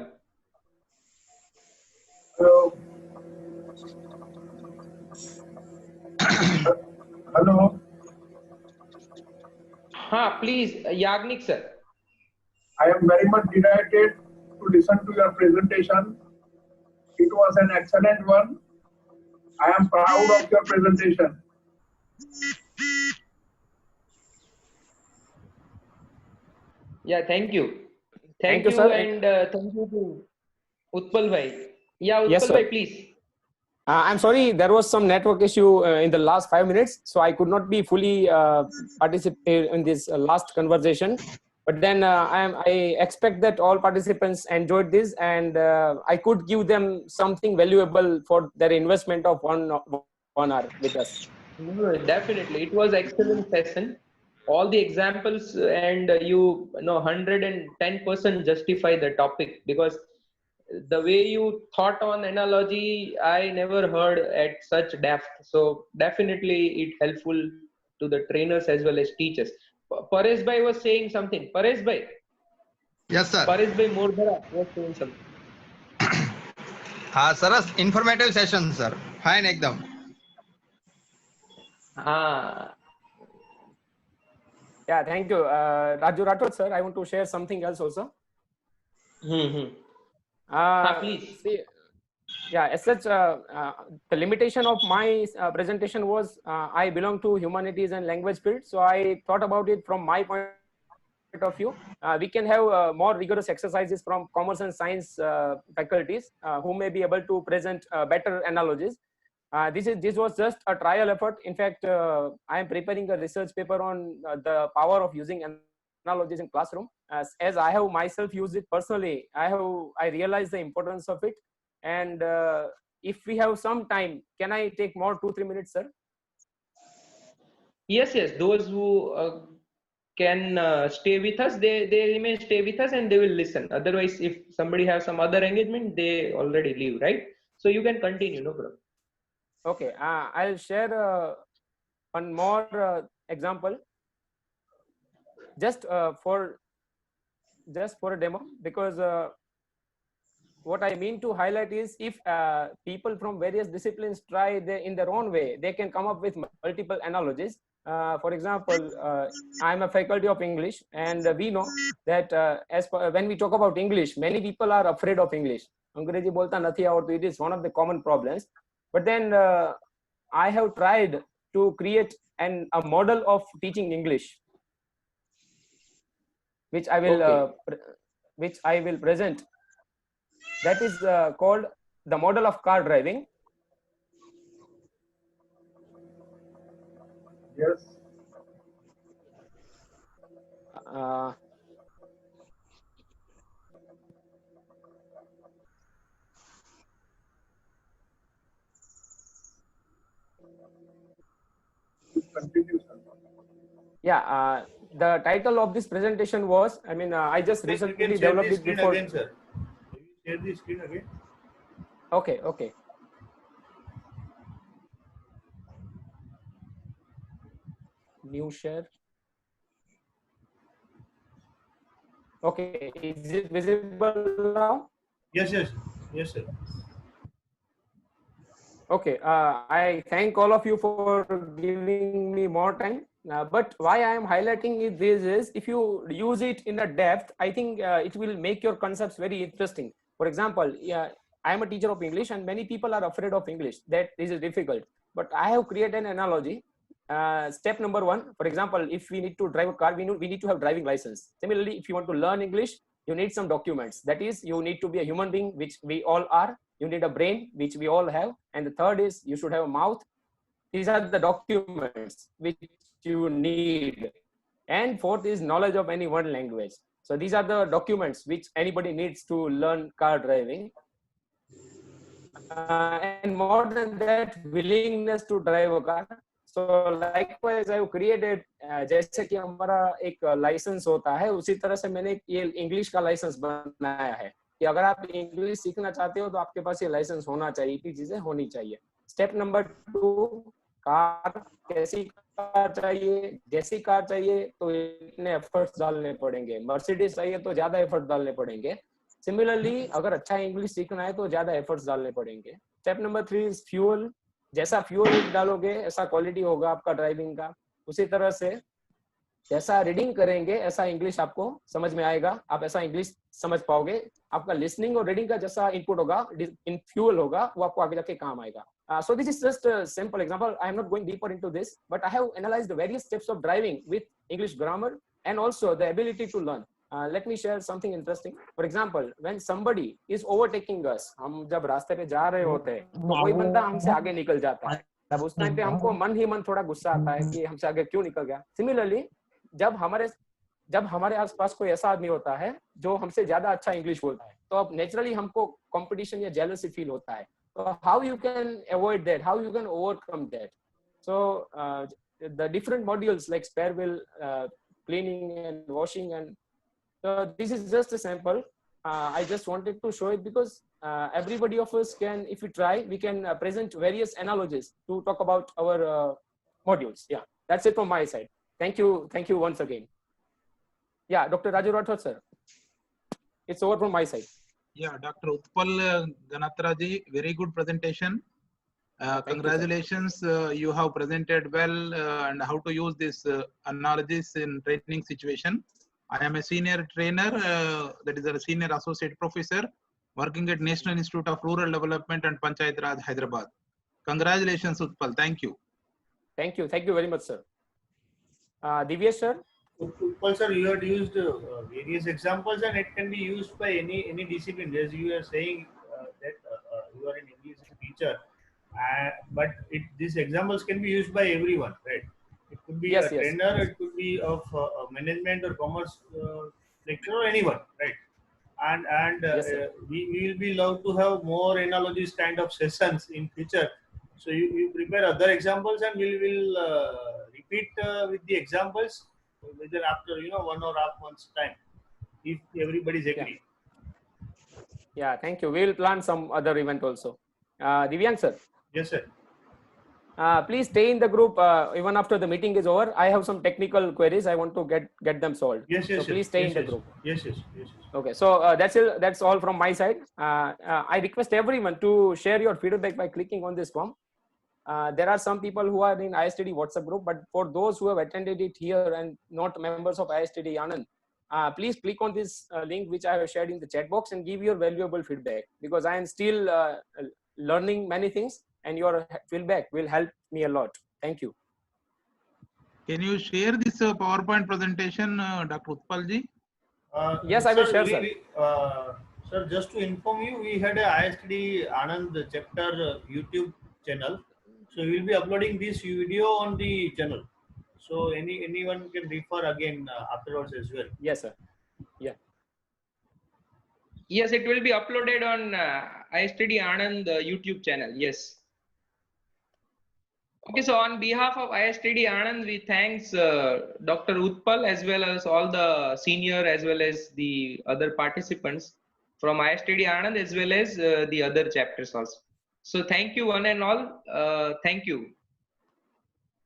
Hello. Please, Yagnik sir. I am very much delighted to listen to your presentation. It was an excellent one. I am proud of your presentation. Yeah, thank you. Thank Thank you, you, sir. and thank you to Utpal bhai. Yeah, Yes, Utpal sir. bhai, please. I'm sorry, there was some network issue in the last 5 minutes, so I could not be fully participate in this last conversation. But then I expect that all participants enjoyed this, and I could give them something valuable for their investment of 1 hour with us. No, definitely, it was excellent session. All the examples and you know 110% justify the topic, because the way you thought on analogy, I never heard at such depth. So definitely it helpful to the trainers as well as teachers. Paresh bhai was saying something. Yes, sir. Paresh bhai Mordhara was saying something. हाँ सरस informative session sir fine एकदम Ah, Yeah, thank you. Raju Rathod, sir, I want to share something else also. please. See, yeah, as such, the limitation of my presentation was I belong to humanities and language field, so I thought about it from my point of view. We can have more rigorous exercises from commerce and science faculties who may be able to present better analogies. This was just a trial effort. In fact, I am preparing a research paper on the power of using analogies in classroom. As I have myself used it personally, I realized the importance of it. And if we have some time, can I take more 2-3 minutes, sir? Yes, yes. Those who can stay with us, they remain stay with us and they will listen. Otherwise, if somebody has some other engagement, they already leave, right? So you can continue, no problem. Okay, I'll share one more example just for a demo, because what I mean to highlight is if people from various disciplines try in their own way, they can come up with multiple analogies. For example, I'm a faculty of English, and we know that when we talk about English, many people are afraid of English. Angrezi bolta nathi avadtu, it is one of the common problems. But then I have tried to create a model of teaching English, which I will present. That is called the model of car driving. Yes. Continue, sir. Yeah, the title of this presentation was, I just recently developed it before. Again, sir. Share the screen again. Okay. New share. Okay, is it visible now? Yes, sir. Okay, I thank all of you for giving me more time. But why I am highlighting this is, if you use it in a depth, I think it will make your concepts very interesting. For example, I am a teacher of English, and many people are afraid of English. That is difficult. But I have created an analogy. Step number 1, for example, if we need to drive a car, we need to have driving license. Similarly, if you want to learn English, you need some documents. That is, you need to be a human being, which we all are. You need a brain, which we all have. And the third is, you should have a mouth. These are the documents which you need. And fourth is knowledge of any one language. So these are the documents which anybody needs to learn car driving. And more than that, willingness to drive a car. So likewise, I have created, जैसे कि हमारा एक licence होता है, उसी तरह से मैंने ये इंग्लिश का लाइसेंस बनाया है कि अगर आप इंग्लिश सीखना चाहते हो तो आपके पास ये लाइसेंस होना चाहिए, इतनी चीजें होनी चाहिए. स्टेप नंबर 2, कार कैसी कार चाहिए, जैसी कार चाहिए तो इतने एफर्ट्स डालने पड़ेंगे. मर्सिडीज चाहिए तो ज्यादा एफर्ट डालने पड़ेंगे. सिमिलरली, अगर अच्छा इंग्लिश सीखना है तो ज्यादा एफर्ट्स डालने पड़ेंगे. Step number 3 is fuel. जैसा फ्यूल डालोगे ऐसा क्वालिटी होगा आपका ड्राइविंग का. उसी तरह से जैसा रीडिंग करेंगे ऐसा इंग्लिश आपको समझ में आएगा, आप ऐसा इंग्लिश समझ पाओगे. आपका लिसनिंग और रीडिंग का जैसा इनपुट होगा, इन फ्यूल होगा, वो आपको आगे जाके काम आएगा. So this is just a simple example. I am not going deeper into this, but I have analyzed the various steps of driving with English grammar and also the ability to learn. let me share something interesting. For example, when somebody is overtaking us, हम जब रास्ते पे जा रहे होते हैं तो कोई बंदा हमसे आगे निकल जाता है, तब उस टाइम पे हमको मन ही मन थोड़ा गुस्सा आता है कि हमसे आगे क्यों निकल गया. Similarly, जब हमारे आसपास कोई ऐसा आदमी होता है जो हमसे ज्यादा अच्छा इंग्लिश बोलता है, तो अब नेचुरली हमको कंपटीशन या जेलसी फील होता है. So how you can avoid that? How you can overcome that? So the different modules like spare wheel, cleaning and washing, and so this is just a sample. I just wanted to show it because everybody of us can, if we try, we can present various analogies to talk about our modules. Yeah, that's it from my side. Thank you once again. Yeah, Dr. Raju Rathod sir, it's over from my side. Yeah, Dr. Utpal Ganatra ji, very good presentation. Congratulations, you have presented well and how to use this analogies in training situation. I am a senior trainer, that is a senior associate professor working at National Institute of Rural Development and Panchayat Raj, Hyderabad. Congratulations, Utpal. Thank you. Thank you very much, sir. Divyesh sir. Utpal sir, you had used various examples, and it can be used by any discipline. As you are saying that you are an English teacher, but these examples can be used by everyone, right? It could be a trainer, it could be of management or commerce lecturer, or anyone, right? And we will be allowed to have more analogies kind of sessions in future. So you prepare other examples, and we will repeat with the examples whether after 1 or half months time, if everybody is agree. Yeah, thank you. We will plan some other event also. Divyang sir. Yes sir. Please stay in the group even after the meeting is over. I have some technical queries. I want to get them solved. Yes. So please stay in the group. Yes. Okay. So that's all from my side. I request everyone to share your feedback by clicking on this form. There are some people who are in ISTD WhatsApp group, but for those who have attended it here and not members of ISTD Anand, please click on this link which I have shared in the chat box and give your valuable feedback, because I am still learning many things, and your feedback will help me a lot. Thank you. Can you share this PowerPoint presentation, Dr. Utpal ji? Yes, I will share, sir. Sir, just to inform you, we had a ISTD Anand chapter YouTube channel. So we will be uploading this video on the channel. So anyone can refer again afterwards as well. Yes, sir. Yeah. Yes, it will be uploaded on ISTD Anand YouTube channel. Yes. Okay, so on behalf of ISTD Anand, we thanks Dr. Utpal as well as all the senior as well as the other participants from ISTD Anand as well as the other chapters also. So thank you one and all. Thank you.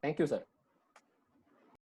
Thank you, sir.